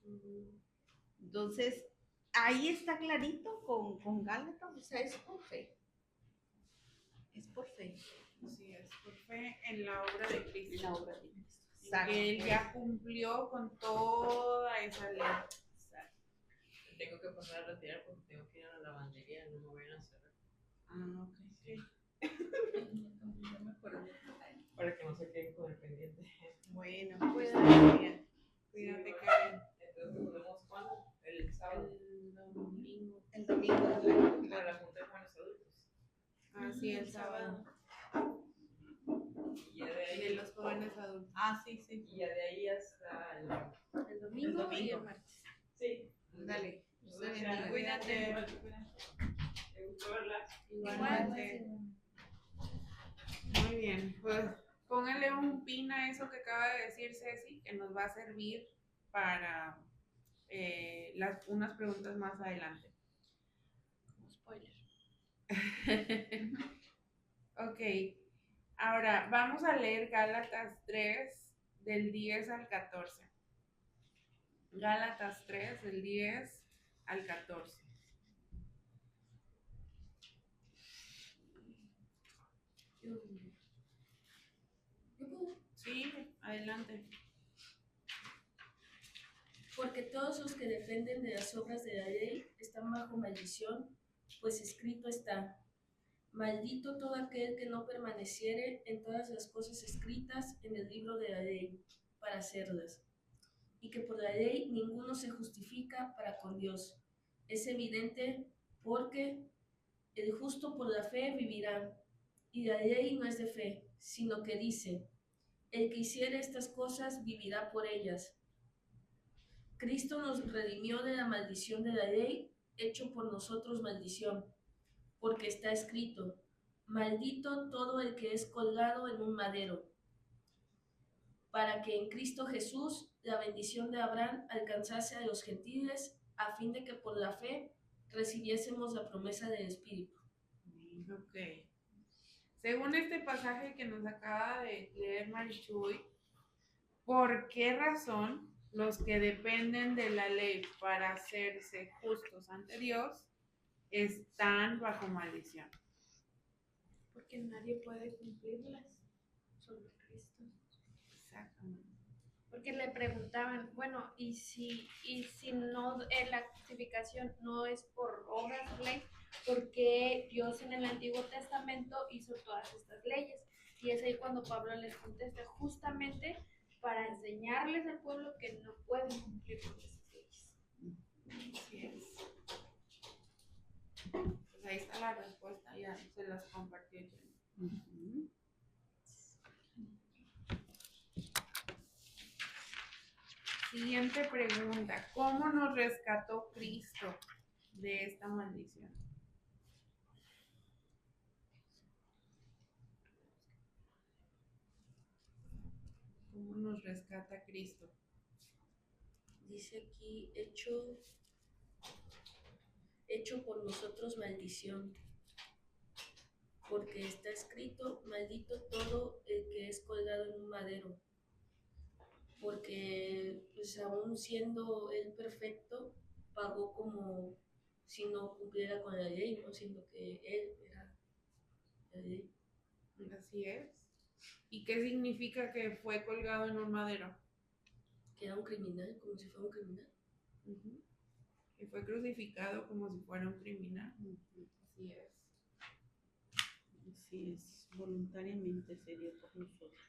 Entonces, ahí está clarito con Gálatas, o sea, es por fe. Es por fe. Sí, es por fe en la obra de Cristo. En la obra de Cristo. Exacto. Que Él ya cumplió con toda esa ley. Exacto. Tengo que pasar a retirar porque tengo que ir a la lavandería, no me voy a cerrar. Ah, ok. Sí. Para que no se queden con el pendiente. Bueno, Cuídate, Karen. Entonces nos vemos cuando? El sábado. El domingo. Para la junta de jóvenes adultos. Ah, sí, el sábado. Y ya de ahí. De los jóvenes adultos. Ah, sí. Y ya de ahí hasta El domingo y el martes. Sí. Dale. Cuídate. Me gustó verla. Igualmente. Muy bien, pues póngale un pin a eso que acaba de decir Ceci, que nos va a servir para unas preguntas más adelante. Spoiler. Ok, ahora vamos a leer Gálatas 3 del 10 al 14. Gálatas 3 del 10 al 14. Sí, adelante. Porque todos los que dependen de las obras de la ley están bajo maldición, pues escrito está: maldito todo aquel que no permaneciere en todas las cosas escritas en el libro de la ley, para hacerlas. Y que por la ley ninguno se justifica para con Dios. Es evidente, porque el justo por la fe vivirá. Y la ley no es de fe, sino que dice: el que hiciere estas cosas vivirá por ellas. Cristo nos redimió de la maldición de la ley, hecho por nosotros maldición, porque está escrito: maldito todo el que es colgado en un madero, para que en Cristo Jesús la bendición de Abraham alcanzase a los gentiles, a fin de que por la fe recibiésemos la promesa del Espíritu. Ok. Según este pasaje que nos acaba de leer Marichuy, ¿por qué razón los que dependen de la ley para hacerse justos ante Dios están bajo maldición? Porque nadie puede cumplirlas, solo Cristo. Exactamente. Porque le preguntaban, bueno, y si no, la justificación no es por obras de ley, ¿por qué Dios en el Antiguo Testamento hizo todas estas leyes? Y es ahí cuando Pablo les contesta, justamente para enseñarles al pueblo que no pueden cumplir con esas leyes. Así es. Pues ahí está la respuesta, ya se las compartió Jenny. Siguiente pregunta. ¿Cómo nos rescató Cristo de esta maldición? ¿Cómo nos rescata Cristo? Dice aquí, hecho por nosotros maldición, porque está escrito, maldito todo el que es colgado en un madero, porque pues aún siendo él perfecto, pagó como si no cumpliera con la ley, ¿no? Siendo que él era la ley. Así es. ¿Y qué significa que fue colgado en un madero? Que era un criminal, como si fuera un criminal. Ujú. Que fue crucificado como si fuera un criminal. Así es. Así es, voluntariamente se dio por nosotros.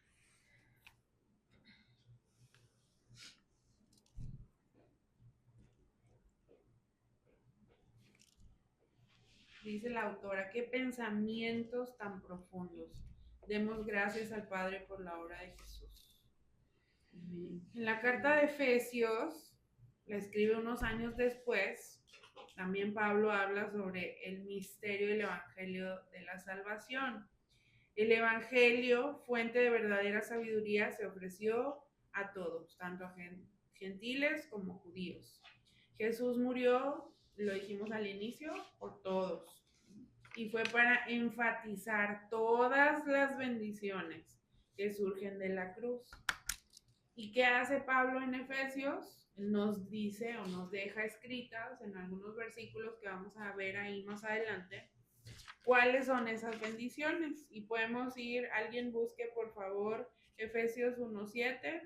Dice la autora, qué pensamientos tan profundos. Demos gracias al Padre por la obra de Jesús. Amén. En la carta de Efesios, la escribe unos años después, también Pablo habla sobre el misterio del Evangelio de la salvación. El Evangelio, fuente de verdadera sabiduría, se ofreció a todos, tanto a gentiles como judíos. Jesús murió, lo dijimos al inicio, por todos. Y fue para enfatizar todas las bendiciones que surgen de la cruz. ¿Y qué hace Pablo en Efesios? Nos dice o nos deja escritas en algunos versículos que vamos a ver ahí más adelante cuáles son esas bendiciones. Y podemos ir, alguien busque por favor Efesios 1:7,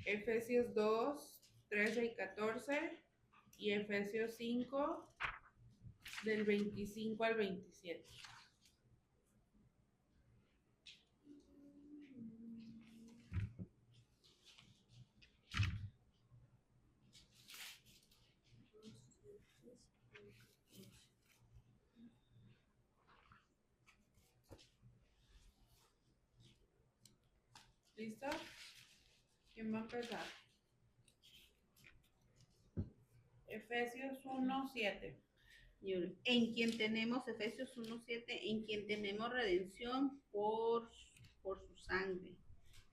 Efesios 2:13 y 14 y Efesios 5 del 25 al 27. ¿Listo? ¿Quién va a empezar? Efesios 1:7. En quien tenemos, Efesios 1:7, en quien tenemos redención por su sangre,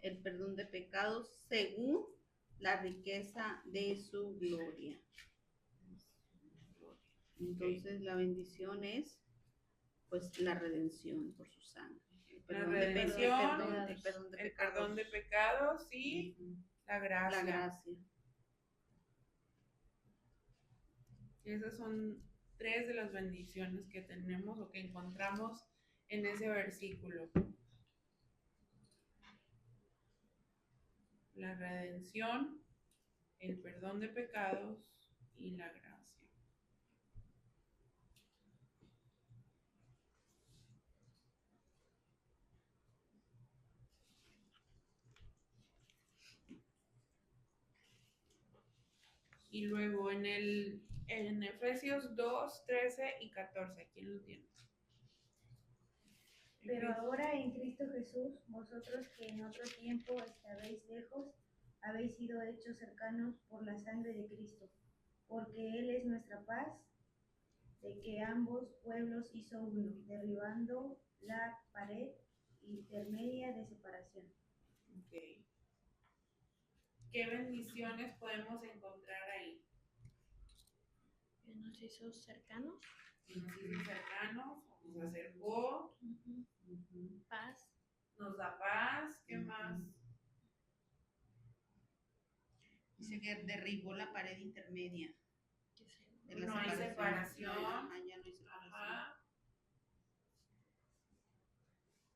el perdón de pecados según la riqueza de su gloria. Entonces la bendición es pues la redención por su sangre. El perdón de redención, el perdón de el pecados. perdón de pecados y Ujú. la gracia. La gracia. Esas son tres de las bendiciones que tenemos o que encontramos en ese versículo. La redención, el perdón de pecados y la gracia. Y luego en Efesios 2:13 y 14, ¿quién lo tiene? Pero ahora en Cristo Jesús, vosotros que en otro tiempo estabais lejos, habéis sido hechos cercanos por la sangre de Cristo, porque Él es nuestra paz, de que ambos pueblos hizo uno, derribando la pared intermedia de separación. Okay. ¿Qué bendiciones podemos encontrar ahí? Que nos hizo cercanos. Nos hizo cercanos, nos acercó, Paz. nos da paz, ¿qué más? Dice que derribó la pared intermedia. De la No hay separación. Ya no hay separación. Ajá.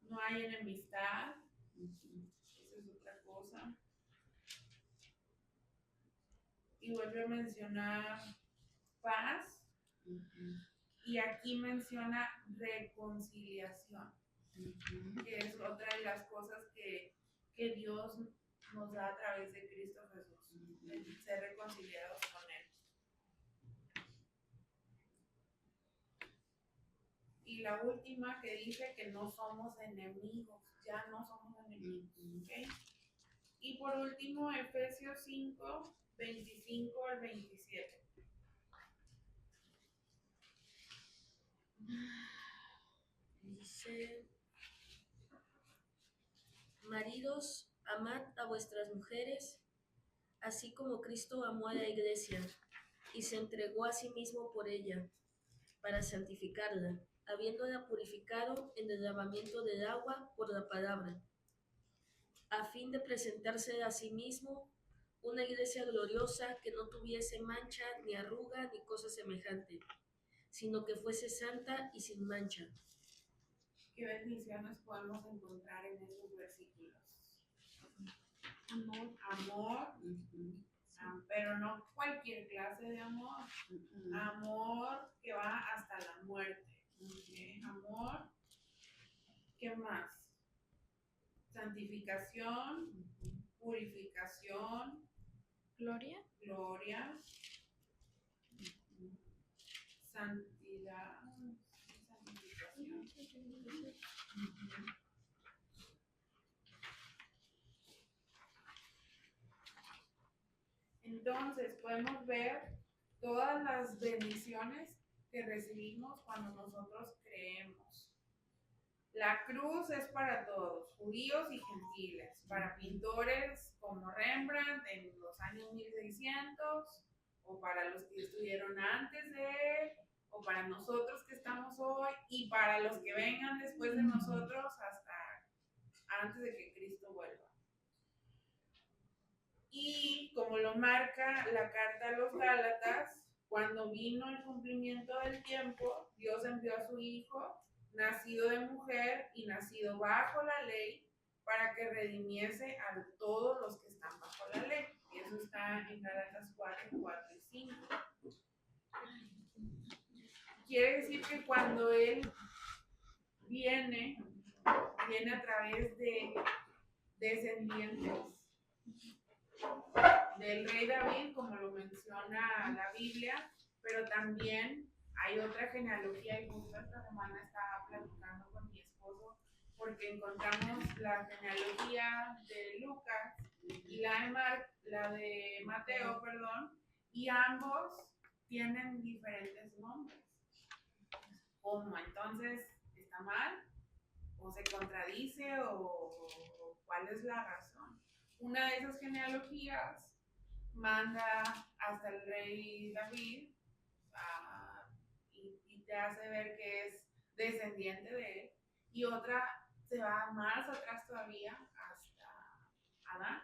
No hay enemistad. Esa es otra cosa. Y vuelve a mencionar paz. Y aquí menciona reconciliación, que es otra de las cosas que Dios nos da a través de Cristo Jesús, el ser reconciliados con Él. Y la última que dice que no somos enemigos, ya no somos enemigos, ¿ok? Y por último, Efesios 5, 25 al 27. Dice, maridos, amad a vuestras mujeres, así como Cristo amó a la iglesia y se entregó a sí mismo por ella, para santificarla, habiéndola purificado en el lavamiento del agua por la palabra, a fin de presentarse a sí mismo una iglesia gloriosa que no tuviese mancha, ni arruga, ni cosa semejante, sino que fuese santa y sin mancha. ¿Qué bendiciones podemos encontrar en esos versículos? Amor. Amor, pero no cualquier clase de amor. Amor que va hasta la muerte. Amor, ¿qué más? Santificación, purificación, Gloria. gloria, santidad, santificación. Entonces podemos ver todas las bendiciones que recibimos cuando nosotros creemos. La cruz es para todos, judíos y gentiles, para pintores como Rembrandt en los años 1600, o para los que estuvieron antes de él, o para nosotros que estamos hoy, y para los que vengan después de nosotros hasta antes de que Cristo vuelva. Y como lo marca la carta a los Gálatas, cuando vino el cumplimiento del tiempo, Dios envió a su Hijo, nacido de mujer y nacido bajo la ley, para que redimiese a todos los que están bajo la ley. Y eso está en Gálatas 4, 4 y 5. Quiere decir que cuando Él viene a través de descendientes del rey David, como lo menciona la Biblia, pero también hay otra genealogía, y justo esta semana estaba platicando con mi esposo, porque encontramos la genealogía de Lucas y la de Mateo, y ambos tienen diferentes nombres. ¿Cómo? Entonces, ¿está mal? ¿O se contradice? ¿O cuál es la razón? Una de esas genealogías manda hasta el rey David y te hace ver que es descendiente de él, y otra se va más atrás todavía hasta Adán.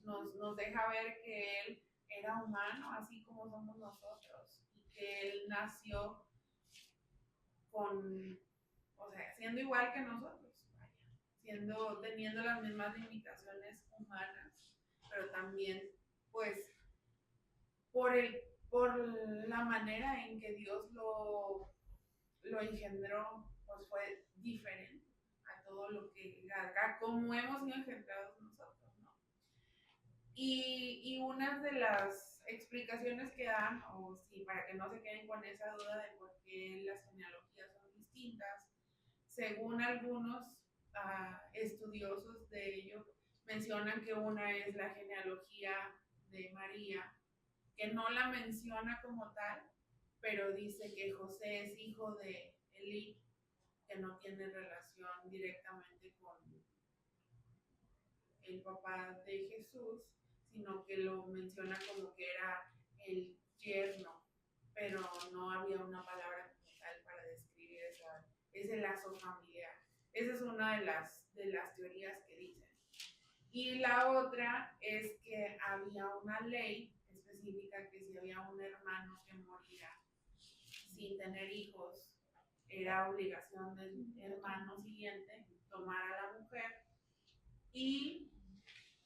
Nos deja ver que él era humano, así como somos nosotros, y que él nació siendo igual que nosotros, teniendo las mismas limitaciones humanas, pero también, pues, por la manera en que Dios lo engendró, pues fue diferente a todo lo que, a cómo hemos sido engendrados nosotros, ¿no? Y una de las explicaciones que dan, o sí, para que no se queden con esa duda de por qué las genealogías son distintas, según algunos estudiosos de ello, mencionan que una es la genealogía de María, que no la menciona como tal, pero dice que José es hijo de Elí, que no tiene relación directamente con el papá de Jesús, sino que lo menciona como que era el yerno, pero no había una palabra como tal para describir ese lazo familiar. Esa es una de las teorías que dicen. Y la otra es que había una ley específica que si había un hermano que moría sin tener hijos, era obligación del hermano siguiente tomar a la mujer y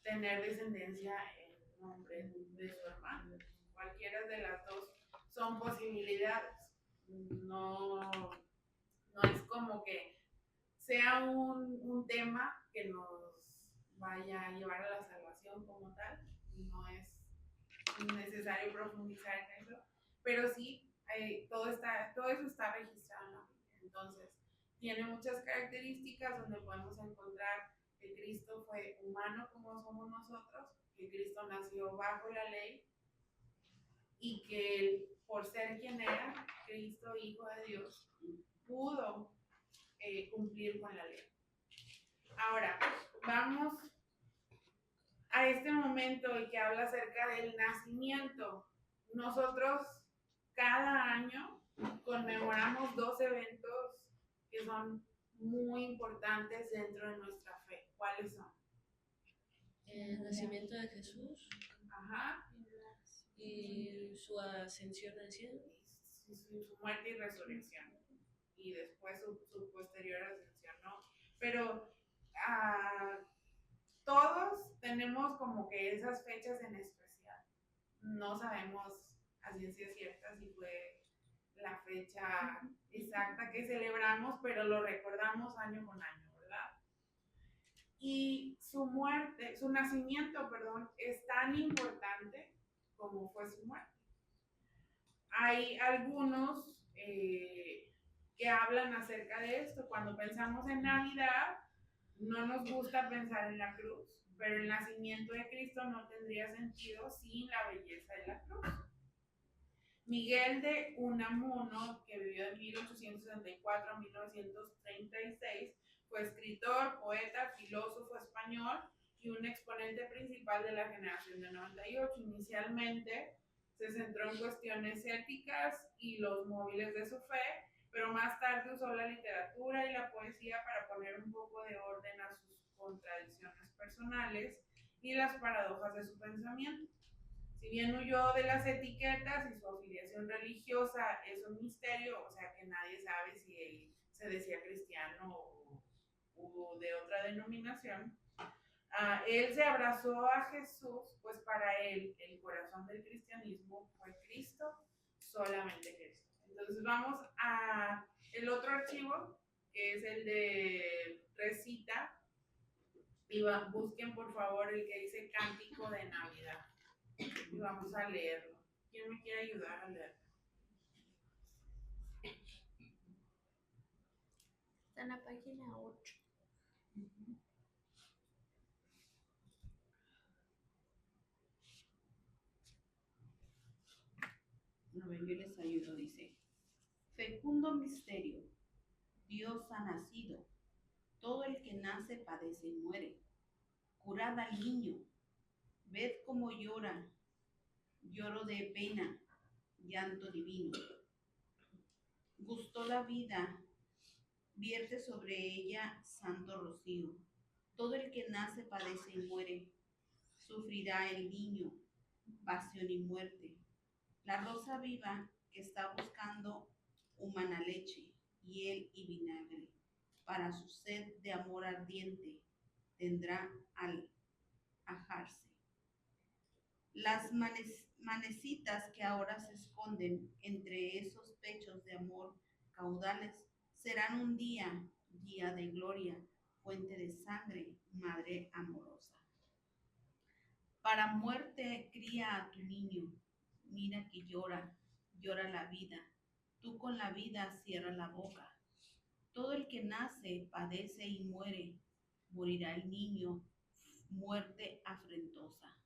tener descendencia en nombre de su hermano. Cualquiera de las dos son posibilidades. No es como que sea un tema que nos vaya a llevar a la salvación como tal. No es necesario profundizar en eso, pero sí, todo eso está registrado en la Biblia. Entonces, tiene muchas características donde podemos encontrar que Cristo fue humano como somos nosotros, que Cristo nació bajo la ley y que él, por ser quien era, Cristo, Hijo de Dios, pudo cumplir con la ley. Ahora, vamos a este momento y que habla acerca del nacimiento. Nosotros cada año conmemoramos 2 eventos que son muy importantes dentro de nuestra fe. ¿Cuáles son? El nacimiento de Jesús. Ajá. Y su ascensión al cielo. Su muerte y resurrección. Y después su posterior ascensión, ¿no? Pero todos tenemos como que esas fechas en especial. No sabemos a ciencia cierta si fue la fecha exacta que celebramos, pero lo recordamos año con año, ¿verdad? Y su muerte, su nacimiento, perdón, es tan importante como fue su muerte. Hay algunos que hablan acerca de esto. Cuando pensamos en Navidad, no nos gusta pensar en la cruz, pero el nacimiento de Cristo no tendría sentido sin la belleza de la cruz. Miguel de Unamuno, que vivió de 1864 a 1936, fue escritor, poeta, filósofo español y un exponente principal de la generación de 98. Inicialmente se centró en cuestiones éticas y los móviles de su fe, pero más tarde usó la literatura y la poesía para poner un poco de orden a sus contradicciones personales y las paradojas de su pensamiento. Si bien huyó de las etiquetas y su afiliación religiosa es un misterio, o sea que nadie sabe si él se decía cristiano o de otra denominación, él se abrazó a Jesús, pues para él el corazón del cristianismo fue Cristo, solamente Cristo. Entonces vamos a el otro archivo, que es el de Recita, y busquen por favor el que dice Cántico de Navidad. Y vamos a leerlo. ¿Quién me quiere ayudar a leerlo? Está en la página 8. A ver, yo les ayudo, dice. Fecundo misterio. Dios ha nacido. Todo el que nace padece y muere. Curad al niño. Ved cómo llora. Lloro de pena. Llanto divino. Gustó la vida. Vierte sobre ella santo rocío. Todo el que nace padece y muere. Sufrirá el niño. Pasión y muerte. La rosa viva que está buscando humana leche, hiel y vinagre, para su sed de amor ardiente, tendrá al ajarse. Las manecitas que ahora se esconden entre esos pechos de amor caudales serán un día, día de gloria, fuente de sangre, madre amorosa. Para muerte cría a tu niño, mira que llora, llora la vida, tú con la vida cierra la boca. Todo el que nace padece y muere, morirá el niño, muerte afrentosa.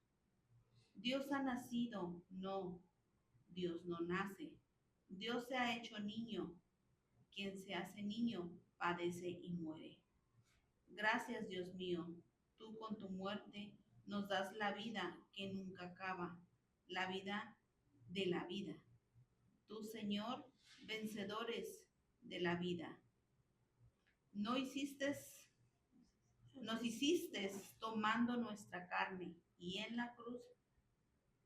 Dios ha nacido, no, Dios no nace. Dios se ha hecho niño. Quien se hace niño padece y muere. Gracias, Dios mío, tú con tu muerte nos das la vida que nunca acaba, la vida de la vida. Tú, Señor, vencedores de la vida. Nos hiciste tomando nuestra carne y en la cruz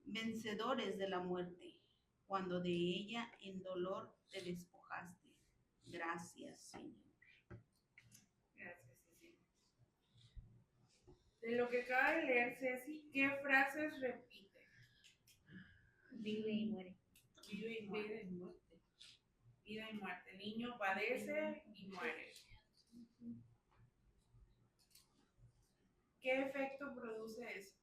vencedores de la muerte, cuando de ella en dolor te despojaste. Gracias, Señor. Gracias, Ceci. De lo que acaba de leer Ceci, ¿qué frases repite? Vive y muere. Vive y muere. Vida y muerte. El niño padece y muere. ¿Qué efecto produce eso?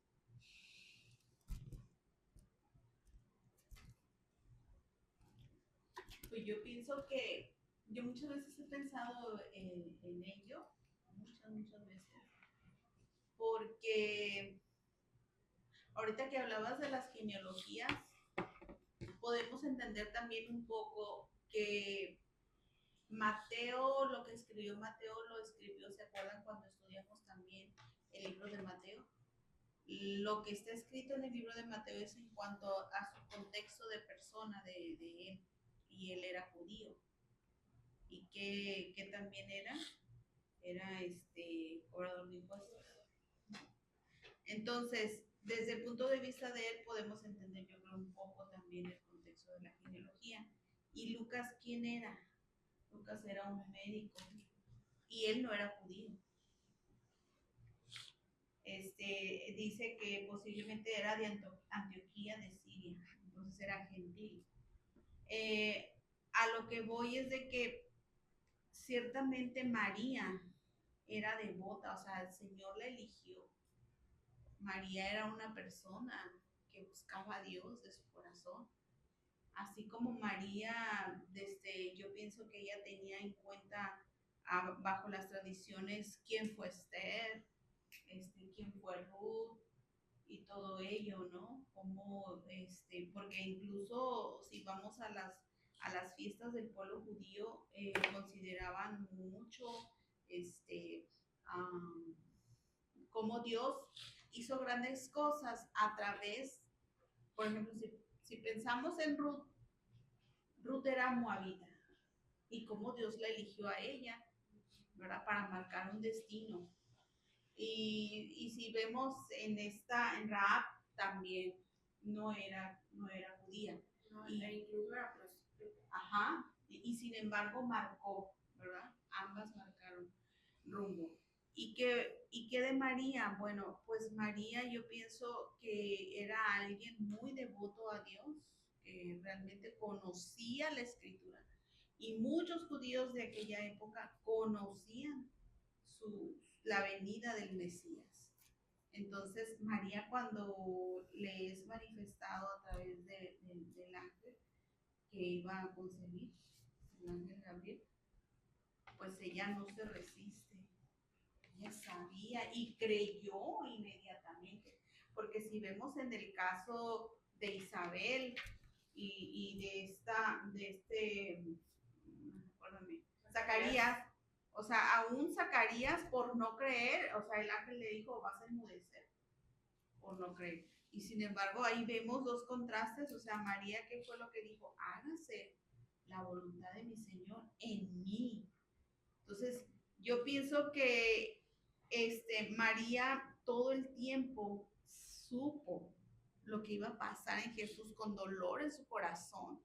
Pues yo pienso que yo muchas veces he pensado en ello, muchas veces, porque ahorita que hablabas de las genealogías, podemos entender también un poco que Mateo, lo que escribió Mateo, lo escribió, ¿se acuerdan cuando estudiamos también el libro de Mateo? Lo que está escrito en el libro de Mateo es en cuanto a su contexto de persona de él, y él era judío, y que también era cobrador de impuestos. Entonces, desde el punto de vista de él podemos entender, yo creo, un poco también el contexto de la genealogía. ¿Y Lucas quién era? Lucas era un médico y él no era judío. Dice que posiblemente era de Antioquía de Siria, entonces era gentil. A lo que voy es de que ciertamente María era devota, o sea, el Señor la eligió. María era una persona que buscaba a Dios de su corazón. Así como María, yo pienso que ella tenía en cuenta bajo las tradiciones quién fue Esther, quién fue Ruth y todo ello, ¿no? Como, porque incluso si vamos a las fiestas del pueblo judío, consideraban mucho, cómo Dios hizo grandes cosas a través, por ejemplo, si pensamos en Ruth, Ruth era moabita y cómo Dios la eligió a ella, ¿verdad? Para marcar un destino. Y si vemos en Rahab también no era judía. No, y, incluso era prostituta. Ajá, y sin embargo marcó, ¿verdad? Ambas marcaron rumbo. ¿Y qué de María? Bueno, pues María yo pienso que era alguien muy devoto a Dios, que realmente conocía la escritura. Y muchos judíos de aquella época conocían la venida del Mesías. Entonces María, cuando le es manifestado a través del ángel que iba a concebir, el ángel Gabriel, pues ella no se resiste. Ella sabía y creyó inmediatamente, porque si vemos en el caso de Isabel y Zacarías, o sea, aún Zacarías por no creer, o sea, el ángel le dijo, vas a enmudecer por no creer. Y sin embargo, ahí vemos dos contrastes, o sea, María, ¿qué fue lo que dijo? Hágase la voluntad de mi Señor en mí. Entonces, yo pienso que María todo el tiempo supo lo que iba a pasar en Jesús con dolor en su corazón,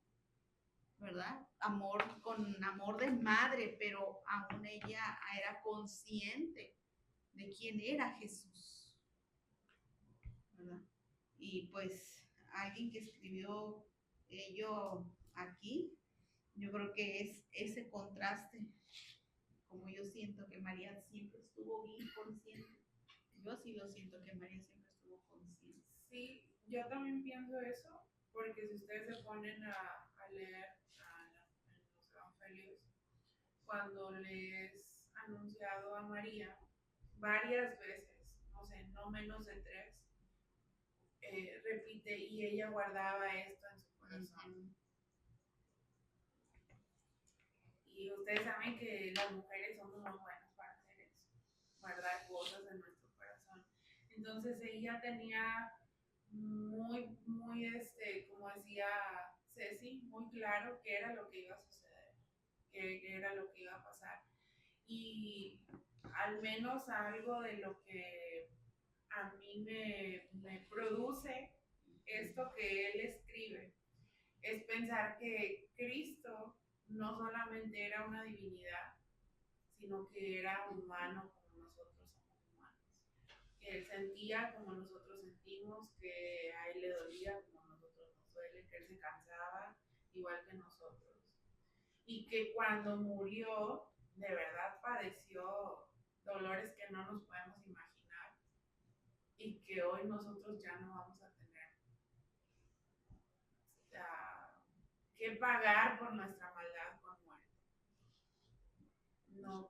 ¿verdad? Con amor de madre, pero aún ella era consciente de quién era Jesús, ¿verdad? Y pues alguien que escribió ello aquí, yo creo que es ese contraste, como yo siento que María siempre estuvo bien consciente. Yo sí lo siento que María siempre estuvo consciente. Sí, yo también pienso eso, porque si ustedes se ponen a leer en los evangelios, cuando les anunciado a María varias veces, no sé, no menos de 3, repite, y ella guardaba esto en su corazón. Y ustedes saben que las mujeres somos muy buenas para hacer eso, guardar cosas en nuestro corazón. Entonces ella tenía muy, como decía Ceci, muy claro qué era lo que iba a suceder, qué era lo que iba a pasar. Y al menos algo de lo que a mí me produce esto que él escribe es pensar que Cristo no solamente era una divinidad, sino que era humano como nosotros somos humanos. Que él sentía como nosotros sentimos, que a él le dolía como nosotros nos duele, que él se cansaba igual que nosotros. Y que cuando murió, de verdad padeció dolores que no nos podemos imaginar y que hoy nosotros ya no vamos a tener que pagar por nuestra maldad con muerte.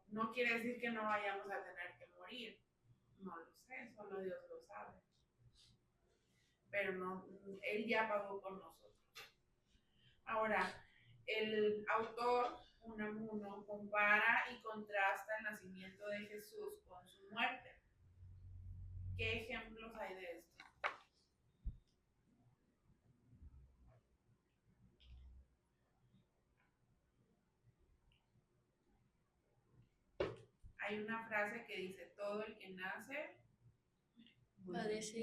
No quiere decir que no vayamos a tener que morir, No lo sé, solo Dios lo sabe. Pero no, Él ya pagó por nosotros. Ahora, el autor Unamuno compara y contrasta el nacimiento de Jesús con su muerte. ¿Qué ejemplos hay de esto? Hay una frase que dice, todo el que nace Padece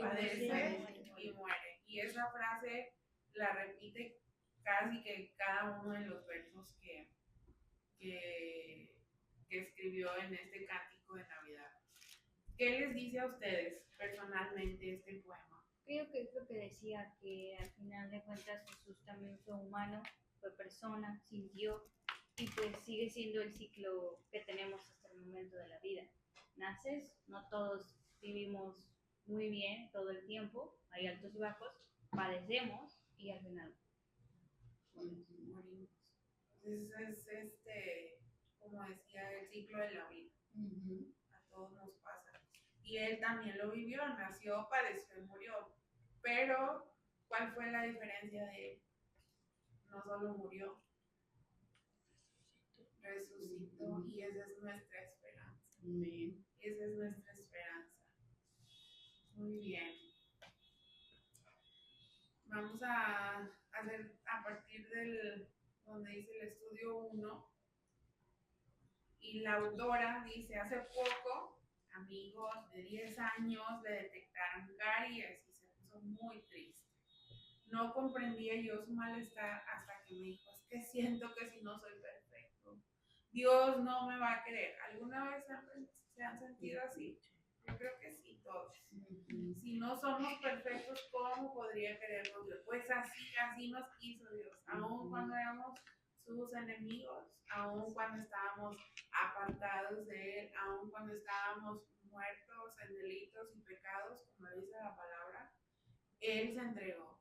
y muere. Y esa frase la repite casi que cada uno de los versos que escribió en este cántico de Navidad. ¿Qué les dice a ustedes personalmente este poema? Creo que es lo que decía, que al final de cuentas Jesús también fue humano, fue persona, sintió, y pues sigue siendo el ciclo que tenemos hasta el momento de la vida. Naces, no todos vivimos muy bien todo el tiempo, hay altos y bajos, padecemos y al final Morimos. Entonces es como decía, el ciclo de la vida. A todos nos pasa. Y él también lo vivió, nació, padeció y murió. Pero, ¿cuál fue la diferencia de él? No solo murió, resucitó, y esa es nuestra esperanza. Esa es nuestra esperanza. Muy bien. Vamos a hacer a partir del donde dice el estudio 1, y la autora dice, hace poco, amigos de 10 años le detectaron caries y se puso muy triste. No comprendía yo su malestar hasta que me dijo, es que siento que si no soy perfecto, Dios no me va a querer. ¿Alguna vez se han sentido así? Yo creo que sí, todos. Si no somos perfectos, ¿cómo podría querernos Dios? Pues así nos quiso Dios, aun cuando éramos sus enemigos, aun cuando estábamos apartados de Él, aun cuando estábamos muertos en delitos y pecados, como dice la palabra, Él se entregó.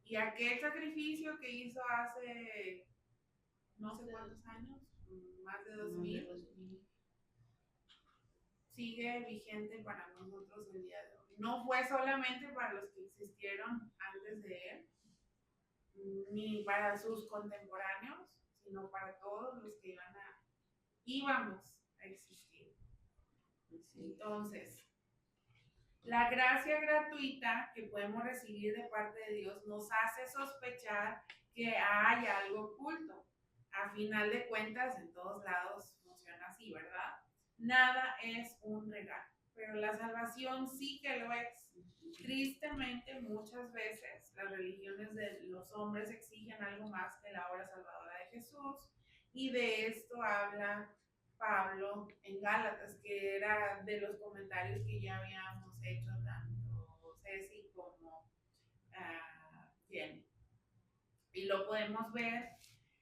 Y aquel sacrificio que hizo hace no sé cuántos años, más de 2000, sigue vigente para nosotros el día de hoy. No fue solamente para los que existieron antes de él, ni para sus contemporáneos, sino para todos los que íbamos a existir. Entonces, la gracia gratuita que podemos recibir de parte de Dios nos hace sospechar que hay algo oculto. A final de cuentas, en todos lados funciona así, ¿verdad? Nada es un regalo, pero la salvación sí que lo es. Tristemente, muchas veces las religiones de los hombres exigen algo más que la obra salvadora de Jesús, y de esto habla Pablo en Gálatas, que era de los comentarios que ya habíamos hecho tanto Ceci como Jenny. Y lo podemos ver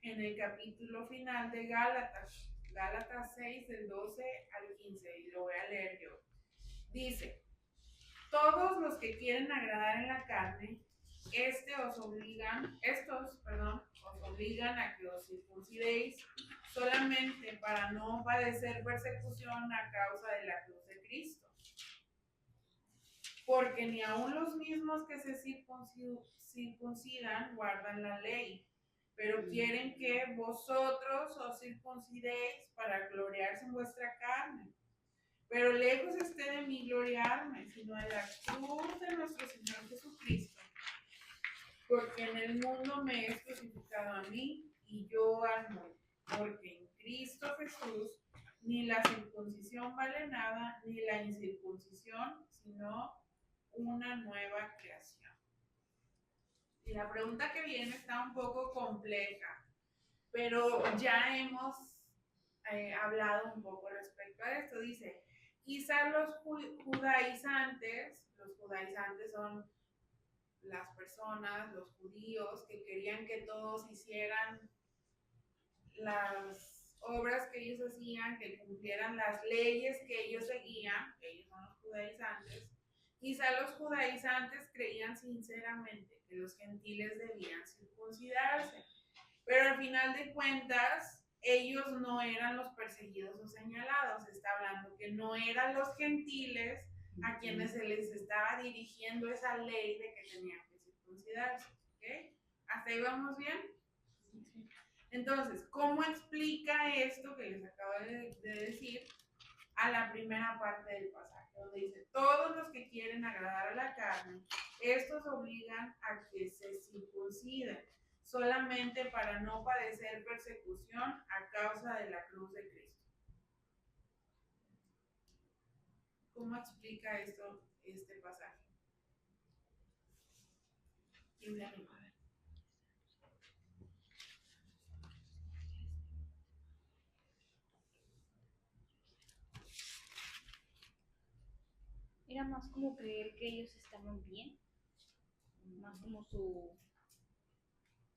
en el capítulo final de Gálatas, Gálatas 6, del 12 al 15, y lo voy a leer yo. Dice, todos los que quieren agradar en la carne, estos os obligan a que os circuncidéis solamente para no padecer persecución a causa de la cruz de Cristo. Porque ni aun los mismos que se circuncidan guardan la ley, pero quieren que vosotros os circuncidéis para gloriarse en vuestra carne. Pero lejos esté de mí gloriarme, sino de la cruz de nuestro Señor Jesucristo. Porque en el mundo me es crucificado a mí y yo al mundo. Porque en Cristo Jesús ni la circuncisión vale nada, ni la incircuncisión, sino una nueva creación. Y la pregunta que viene está un poco compleja, pero ya hemos hablado un poco respecto a esto. Dice, quizá los judaizantes son las personas, los judíos, que querían que todos hicieran las obras que ellos hacían, que cumplieran las leyes que ellos seguían, que ellos son los judaizantes. Quizá los judaizantes creían sinceramente que los gentiles debían circuncidarse, pero al final de cuentas ellos no eran los perseguidos o señalados, está hablando que no eran los gentiles a quienes se les estaba dirigiendo esa ley de que tenían que circuncidarse, ¿ok? ¿Hasta ahí vamos bien? Entonces, ¿cómo explica esto que les acabo de decir a la primera parte del pasaje? Donde dice, todos los que quieren agradar a la carne, estos obligan a que se circunciden, solamente para no padecer persecución a causa de la cruz de Cristo. ¿Cómo explica esto este pasaje? ¿Quién me anima? Era más como creer que ellos estaban bien, más como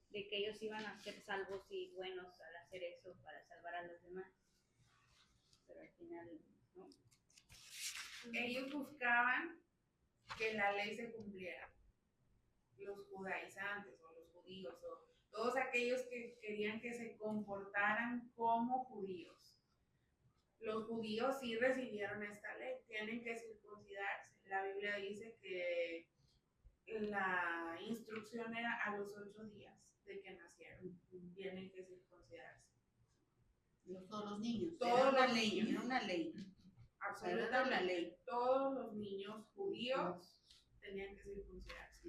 de que ellos iban a ser salvos y buenos al hacer eso para salvar a los demás. Pero al final, ¿no? Ellos buscaban que la ley se cumpliera. Los judaizantes o los judíos o todos aquellos que querían que se comportaran como judíos. Los judíos sí recibieron esta ley, tienen que circuncidarse. La Biblia dice que la instrucción era a los 8 días de que nacieron, tienen que circuncidarse. Todos los niños. Todos Era los niños. Era una ley. Absolutamente. La ley. Todos los niños judíos tenían que circuncidarse.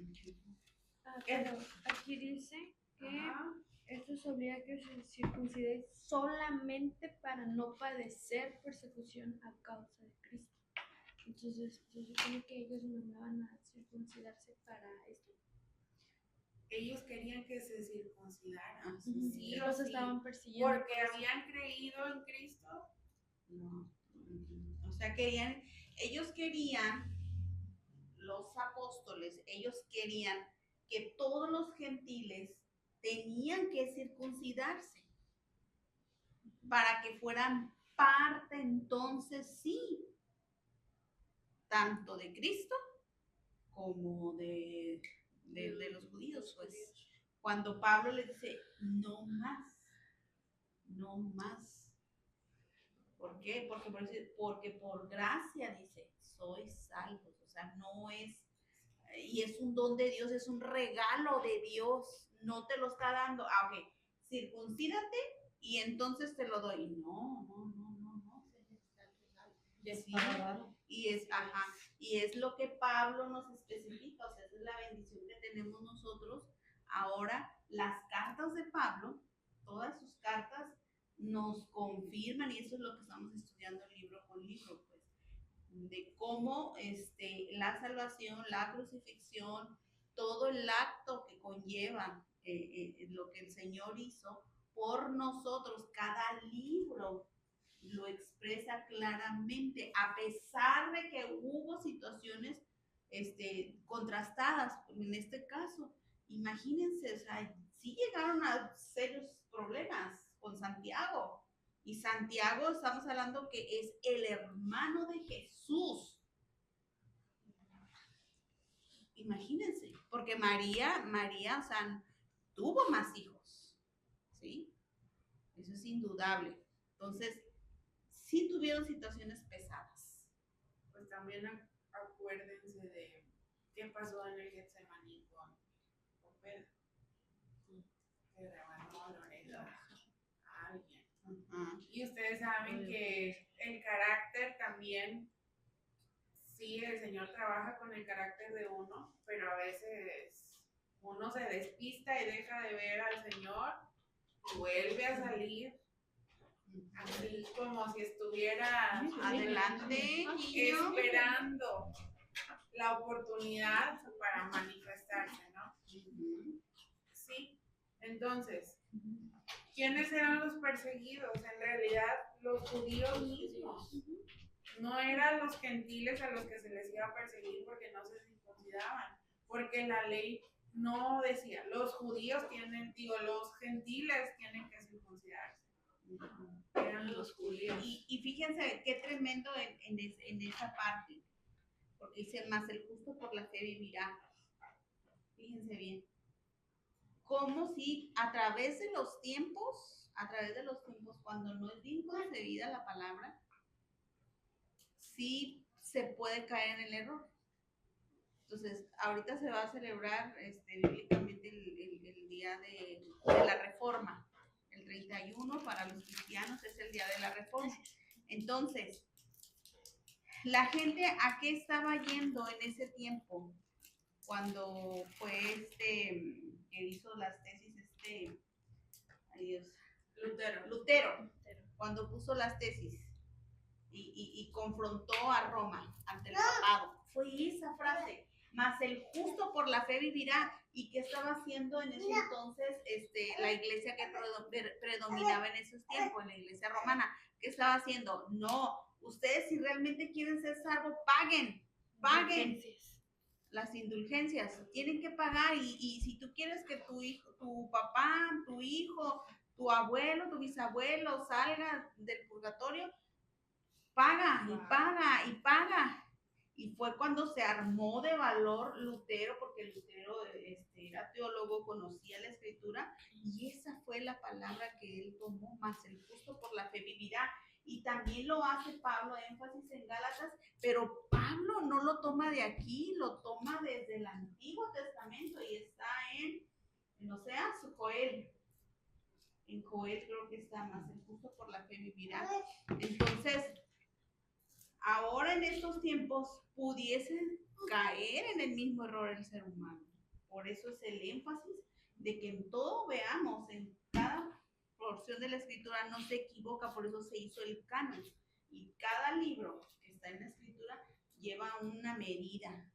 Pero aquí dice que Ajá. esto se obliga a que se circuncide solamente para no padecer persecución a causa de Cristo. Entonces, se supone que ellos mandaban a circuncidarse para esto. Ellos querían que se circuncidaran. Sí, los estaban persiguiendo. Porque habían creído en Cristo. No. O sea, ellos querían, los apóstoles, ellos querían que todos los gentiles tenían que circuncidarse para que fueran parte entonces sí, tanto de Cristo como de los judíos. Pues cuando Pablo le dice, no más, no más. ¿Por qué? Porque por gracia, dice, sois salvos. O sea, no es, y es un don de Dios, es un regalo de Dios, no te lo está dando. Ah, ok, circuncídate y entonces te lo doy. No. Sí, y es lo que Pablo nos especifica, o sea, esa es la bendición que tenemos nosotros. Ahora, las cartas de Pablo, todas sus cartas nos confirman, y eso es lo que estamos estudiando libro con libro, pues, de cómo la salvación, la crucifixión, todo el acto que conlleva lo que el Señor hizo por nosotros, cada libro lo expresa claramente, a pesar de que hubo situaciones contrastadas, en este caso, imagínense, o sea, sí llegaron a serios problemas con Santiago, y Santiago estamos hablando que es el hermano de Jesús. Imagínense, porque María, o sea, tuvo más hijos, ¿sí? Eso es indudable. Entonces, sí tuvieron situaciones pesadas. Pues también acuérdense de qué pasó en el Getsemaní con Pedro. Que rebanó la oreja a alguien. Y ustedes saben que el carácter también, sí, el Señor trabaja con el carácter de uno, pero a veces uno se despista y deja de ver al Señor y vuelve a salir así como si estuviera adelante, esperando la oportunidad para manifestarse, ¿no? Sí, entonces, ¿quiénes eran los perseguidos? En realidad, los judíos mismos. No eran los gentiles a los que se les iba a perseguir porque no se circuncidaban, porque la ley no decía, los gentiles tienen que circuncidarse. Eran los judíos. Y fíjense qué tremendo en esa parte, porque dice, más el justo por la fe vivirá. Fíjense bien, como si a través de los tiempos, a través de los tiempos, cuando no es bien concebida la palabra, sí se puede caer en el error. Entonces, ahorita se va a celebrar bíblicamente el día de la Reforma. El 31 para los cristianos es el día de la Reforma. Entonces, la gente, ¿a qué estaba yendo en ese tiempo? Cuando fue que hizo las tesis, ay Dios, Lutero, cuando puso las tesis y confrontó a Roma ante el papado. Fue esa frase, mas el justo por la fe vivirá. ¿Y qué estaba haciendo en ese entonces la iglesia que predominaba en esos tiempos, la iglesia romana? ¿Qué estaba haciendo? No, ustedes si realmente quieren ser salvos, paguen las indulgencias, tienen que pagar. Y si tú quieres que tu hijo, tu papá, tu hijo, tu abuelo, tu bisabuelo salga del purgatorio, paga y paga y paga. Y fue cuando se armó de valor Lutero, porque Lutero era teólogo, conocía la escritura, y esa fue la palabra que él tomó, más el justo por la fe vivirá. Y también lo hace Pablo, énfasis en Gálatas, pero Pablo no lo toma de aquí, lo toma desde el Antiguo Testamento y está en Oseas, Joel. En Joel creo que está más, el justo por la fe vivirá. Entonces, ahora en estos tiempos pudiesen caer en el mismo error el ser humano. Por eso es el énfasis de que en todo veamos, en cada porción de la escritura no se equivoca, por eso se hizo el canon. Y cada libro que está en la escritura lleva una medida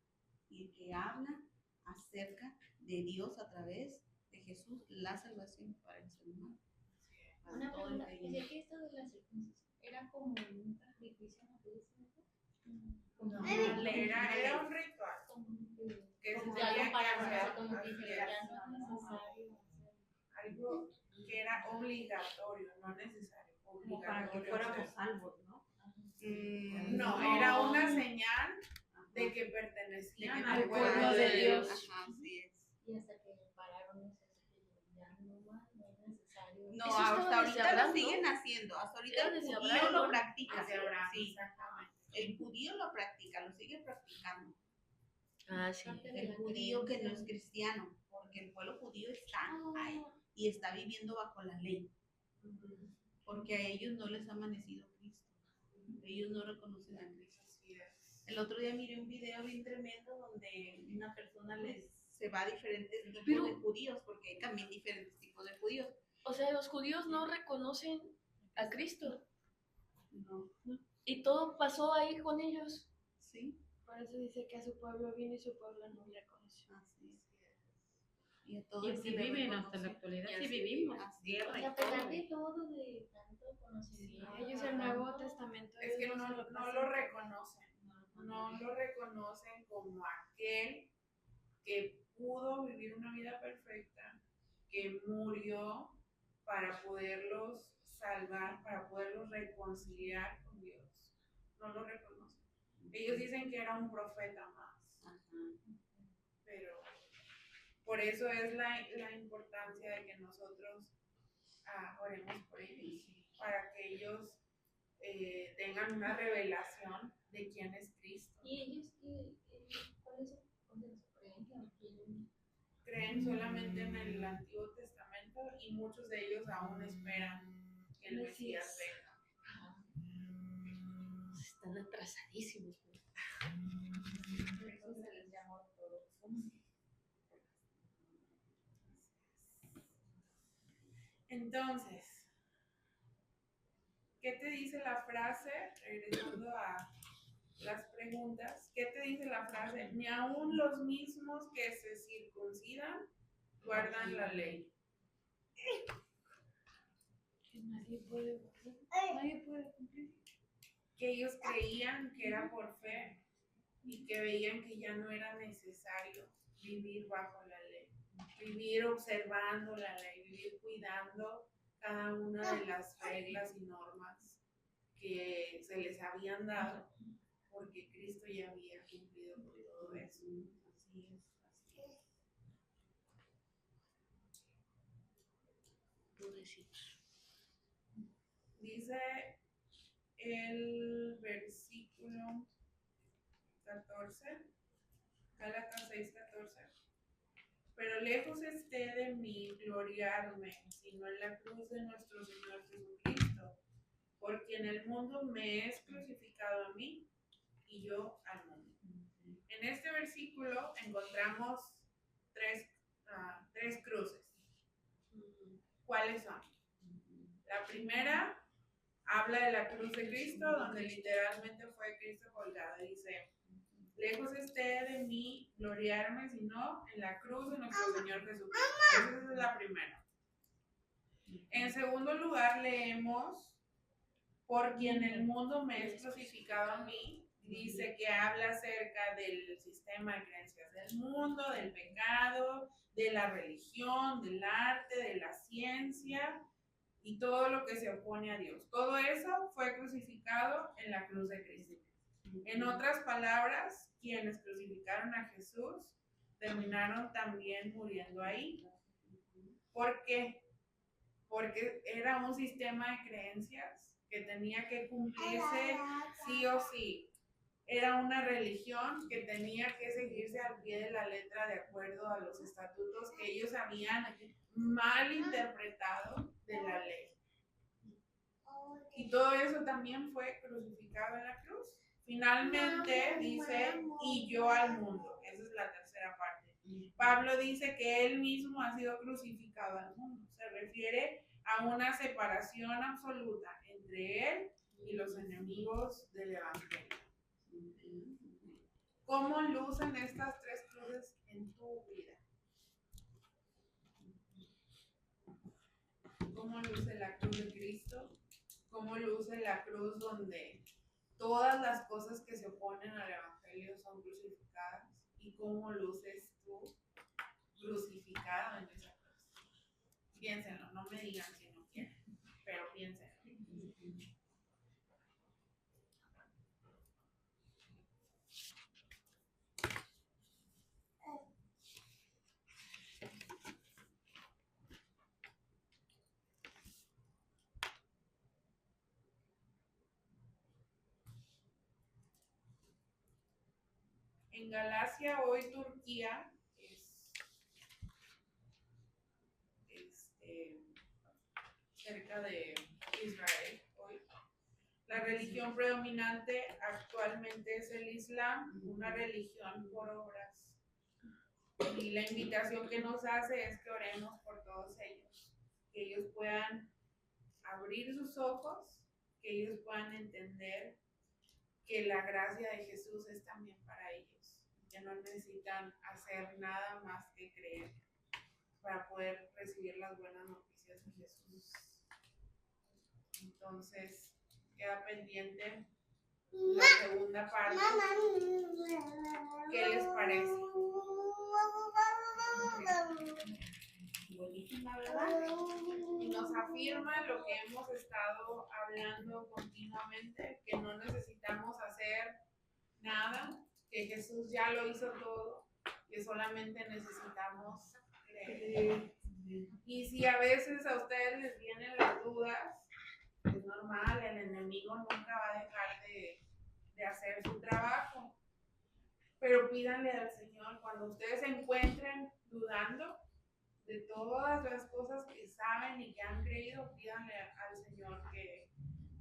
y que habla acerca de Dios a través de Jesús, la salvación para el ser humano. Una pregunta, ¿decía que esto de la circuncisión era como un sacrificio no No, era un ritual que se tenía que hacer, como que ya no es necesario algo que era obligatorio, no necesario, Como para que obligatorio. fuéramos salvos, ¿no? No, era una señal de que pertenecían al pueblo de Dios. Ajá, así es. y hasta que pararon eso, ya no más, no es necesario. No, Eso hasta estaba desde ahorita Abraham, lo ¿no? siguen haciendo. Hasta ahorita Era el desde judío Abraham, lo ¿no? practica. Hacia Abraham, Sí, exactamente. el judío lo practica, lo sigue practicando. Ah, sí. El judío que no es cristiano, porque el pueblo judío está ahí y está viviendo bajo la ley, porque a ellos no les ha amanecido Cristo, ellos no reconocen a Cristo. El otro día miré un video bien tremendo donde una persona se va a diferentes tipos de judíos, porque hay también diferentes tipos de judíos. O sea, los judíos no reconocen a Cristo. No, Y todo pasó ahí con ellos. sí, Por eso dice que a su pueblo vino y su pueblo no le conoció. así es. Y a todos Y así se les viven hasta reconoce. la actualidad, Y sí así vivimos. así Guerra Y y a pesar todo. de todo, de tanto conocimiento. Ellos el Nuevo Testamento. Es que ellos no se lo pasan. reconocen, no lo reconocen como aquel que pudo vivir una vida perfecta, que murió para poderlos salvar, para poderlos reconciliar con Dios. No lo reconocen. Ellos dicen que era un profeta más, pero por eso es la importancia de que nosotros oremos por ellos, para que ellos tengan una revelación de quién es Cristo. ¿Y ellos cuál es su creencia? Creen solamente en el Antiguo Testamento y muchos de ellos aún esperan que el Mesías venga. Están atrasadísimos. Por eso se les llama ortodoxos. Entonces, ¿qué te dice la frase? Regresando a las preguntas, ¿qué te dice la frase? Ni aún los mismos que se circuncidan guardan la ley. Que nadie puede cumplir. Que ellos creían que era por fe y que veían que ya no era necesario vivir bajo la ley, vivir observando la ley, vivir cuidando cada una de las reglas y normas que se les habían dado, porque Cristo ya había cumplido con todo eso. Así es, así es. Pobrecitos. Dice el versículo 14, Gálatas 6:14. Pero lejos esté de mí gloriarme, sino en la cruz de nuestro Señor Jesucristo, por quien el mundo me es crucificado a mí y yo al mundo. En este versículo encontramos tres cruces. ¿Cuáles son? La primera habla de la cruz de Cristo, donde literalmente fue Cristo colgado. Dice, lejos esté de mí gloriarme, sino en la cruz de nuestro Señor Jesucristo. Esa es la primera. En segundo lugar, leemos, por quien el mundo me es crucificado a mí. Dice que habla acerca del sistema de creencias del mundo, del pecado, de la religión, del arte, de la ciencia y todo lo que se opone a Dios. Todo eso fue crucificado en la cruz de Cristo. En otras palabras, quienes crucificaron a Jesús terminaron también muriendo ahí. ¿Por qué? Porque era un sistema de creencias que tenía que cumplirse sí o sí. Era una religión que tenía que seguirse al pie de la letra de acuerdo a los estatutos que ellos habían mal interpretado de la ley. Y todo eso también fue crucificado en la cruz. Finalmente dice, y yo al mundo. Esa es la tercera parte. Pablo dice que él mismo ha sido crucificado al mundo. Se refiere a una separación absoluta entre él y los enemigos del evangelio. ¿Cómo lucen estas tres cruces en tu vida? ¿Cómo luce la cruz de Cristo? ¿Cómo luce la cruz donde todas las cosas que se oponen al evangelio son crucificadas? ¿Y cómo luces tú crucificado en esa cruz? Piénsenlo, no me digan si no quieren, pero piénsenlo. En Galacia, hoy Turquía es cerca de Israel hoy. La religión predominante actualmente es el Islam, una religión por obras. Y la invitación que nos hace es que oremos por todos ellos, que ellos puedan abrir sus ojos, que ellos puedan entender que la gracia de Jesús es también para ellos, que no necesitan hacer nada más que creer para poder recibir las buenas noticias de Jesús. Entonces, queda pendiente la segunda parte. ¿Qué les parece? Buenísima, ¿verdad? Y nos afirma lo que hemos estado hablando continuamente, que no necesitamos hacer nada, que Jesús ya lo hizo todo, que solamente necesitamos creer. Y si a veces a ustedes les vienen las dudas, es normal, el enemigo nunca va a dejar de hacer su trabajo. Pero pídanle al Señor, cuando ustedes se encuentren dudando de todas las cosas que saben y que han creído, pídanle al Señor que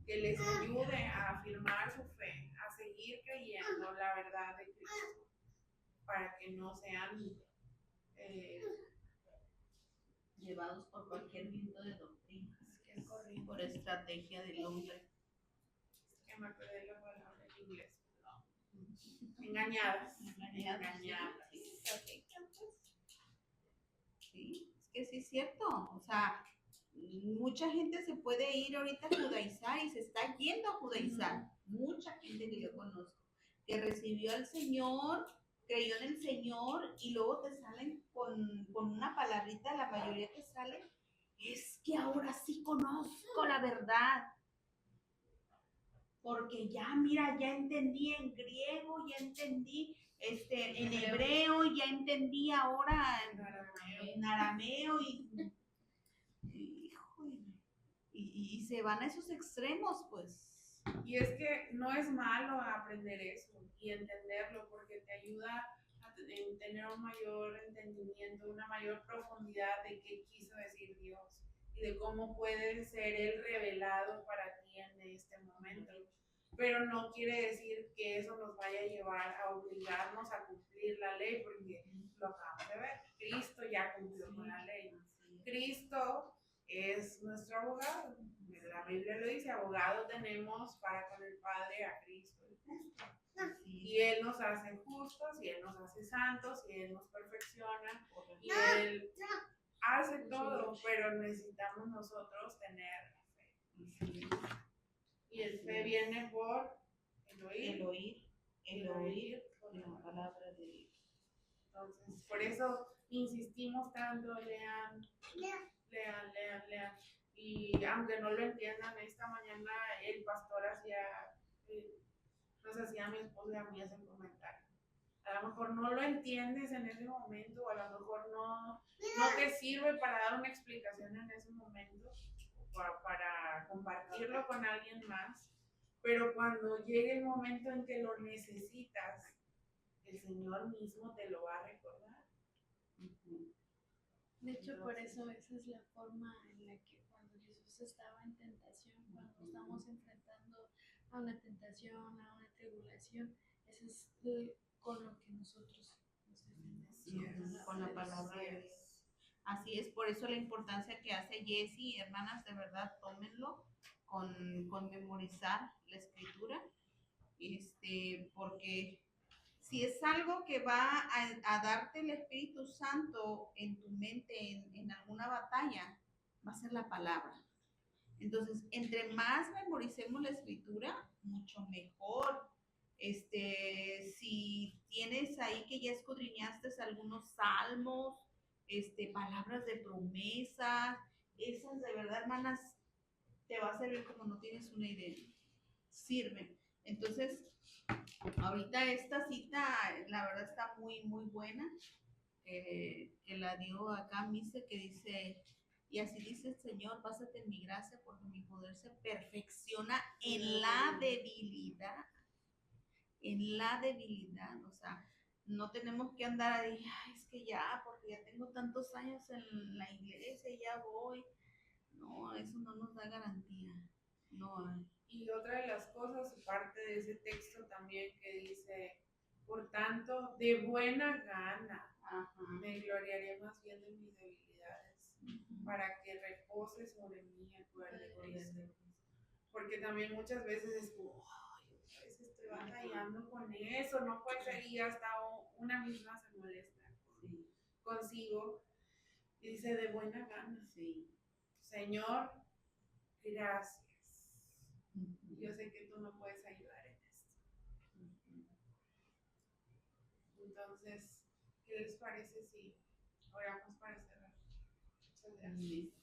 les ayude a afirmar su fe, a seguir creyendo la verdad de Cristo, para que no sean llevados por cualquier viento de doctrinas, por estrategia del hombre. Que me perdí la palabra en inglés. Engañadas. Sí, es que sí es cierto. O sea, mucha gente se puede ir ahorita a judaizar y se está yendo a judaizar. Mucha gente que yo conozco, que recibió al Señor, creyó en el Señor y luego te salen con una palabrita, la mayoría te salen, es que ahora sí conozco la verdad. Porque ya, mira, ya entendí en griego, ya entendí en hebreo, ya entendí ahora en arameo y y se van a esos extremos, pues. Y es que no es malo aprender eso y entenderlo porque te ayuda a tener un mayor entendimiento, una mayor profundidad de qué quiso decir Dios y de cómo puede ser Él revelado para ti en este momento. Pero no quiere decir que eso nos vaya a llevar a obligarnos a cumplir la ley, porque lo acabamos de ver, Cristo ya cumplió con la ley. Cristo es nuestro abogado. La Biblia lo dice, abogado tenemos para con el Padre a Cristo el justo. Y Él nos hace justos, y Él nos hace santos, y Él nos perfecciona, y Él hace todo, pero necesitamos nosotros tener fe. Y el fe viene por el oír con la palabra de Dios. Entonces, por eso insistimos tanto, lean. Y aunque no lo entiendan, esta mañana el pastor nos hacía a mi esposo y a mí ese comentario. A lo mejor no lo entiendes en ese momento, o a lo mejor no te sirve para dar una explicación en ese momento, para compartirlo con alguien más, pero cuando llegue el momento en que lo necesitas, el Señor mismo te lo va a recordar. De hecho, por eso esa es la forma en la que cuando Jesús estaba en tentación, cuando estamos enfrentando a una tentación, a una tribulación, eso es con lo que nosotros nos defendemos. Con la palabra de Dios. Así es, por eso la importancia que hace Jessie, hermanas, de verdad, tómenlo con memorizar la escritura, porque si es algo que va a darte el Espíritu Santo en tu mente en alguna batalla, va a ser la palabra. Entonces, entre más memoricemos la escritura, mucho mejor. Si tienes ahí que ya escudriñaste algunos salmos, palabras de promesa, esas de verdad, hermanas, te va a servir como no tienes una idea. Sirven. Entonces, ahorita esta cita, la verdad está muy, muy buena, que la dio acá Mise, que dice, y así dice el Señor, básate en mi gracia, porque mi poder se perfecciona en la debilidad, o sea, no tenemos que andar ahí, ay, es que ya, porque ya tengo tantos años en la iglesia, ya voy. No, eso no nos da garantía, no hay. Y otra de las cosas, parte de ese texto también que dice, por tanto, de buena gana, me gloriaré más bien de mis debilidades, para que repose sobre mí el poder de Cristo. Porque también muchas veces es como, ay, otra vez estoy batallando con eso, no puede ser, y hasta una misma se molesta consigo, y dice, de buena gana, Señor, gracias. Yo sé que tú no puedes ayudar en esto. Entonces, ¿qué les parece si oramos para cerrar? Muchas gracias.